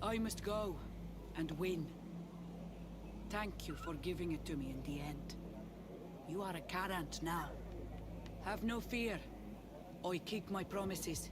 I must go and win. Thank you for giving it to me in the end. You are a Carant now. Have no fear. I keep my promises.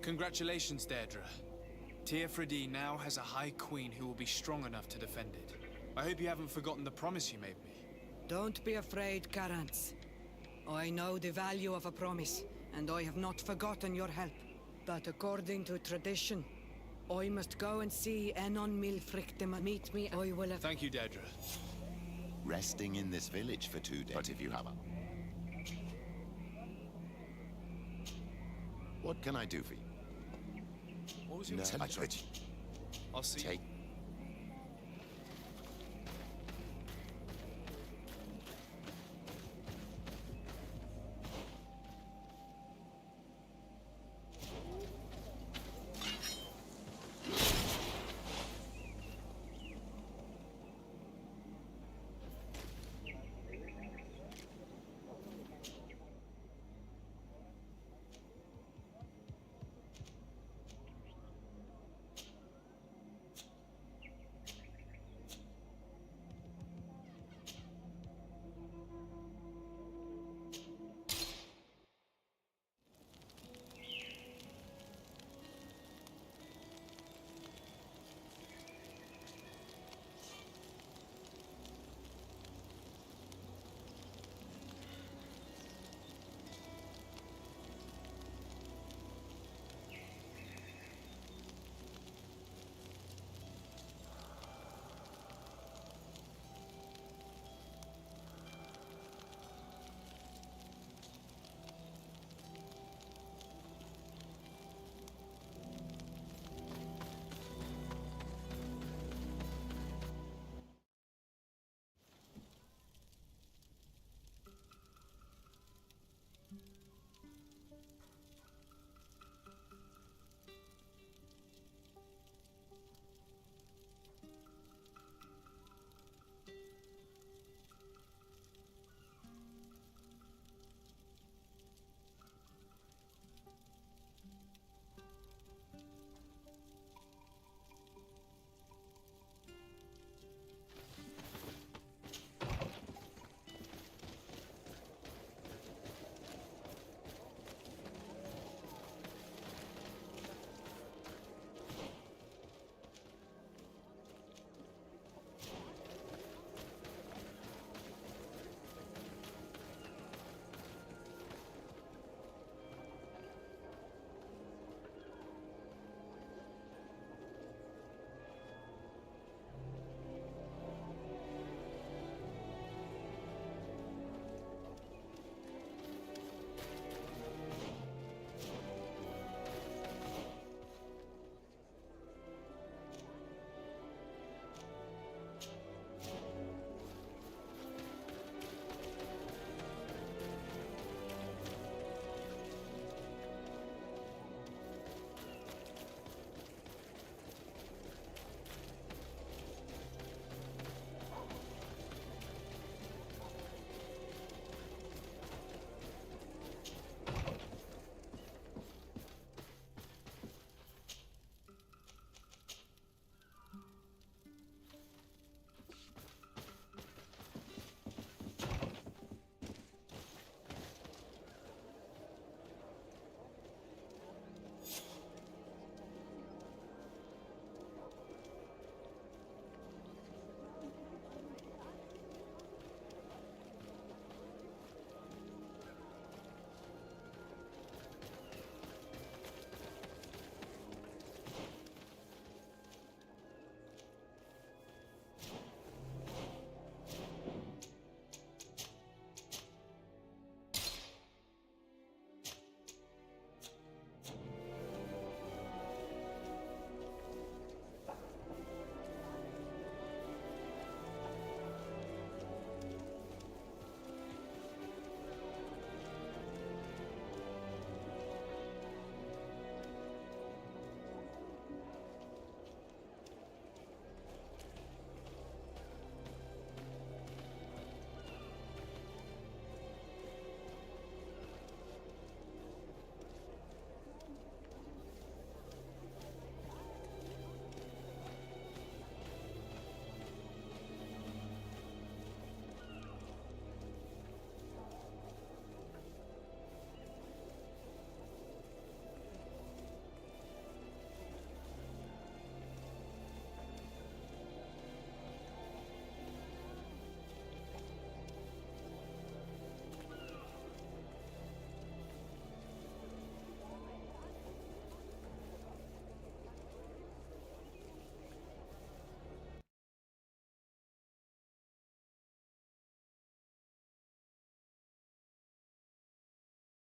Congratulations, Deirdre. Teofredi now has a High Queen who will be strong enough to defend it. I hope you haven't forgotten the promise you made me. Don't be afraid, Carants. I know the value of a promise, and I have not forgotten your help. But according to tradition, I must go and see Enon Milfrictim meet me. I will have... Thank you, Deirdre. Resting in this village for 2 days. But if you have a... What can I do for you? What was your No, intention? I could I'll see take you.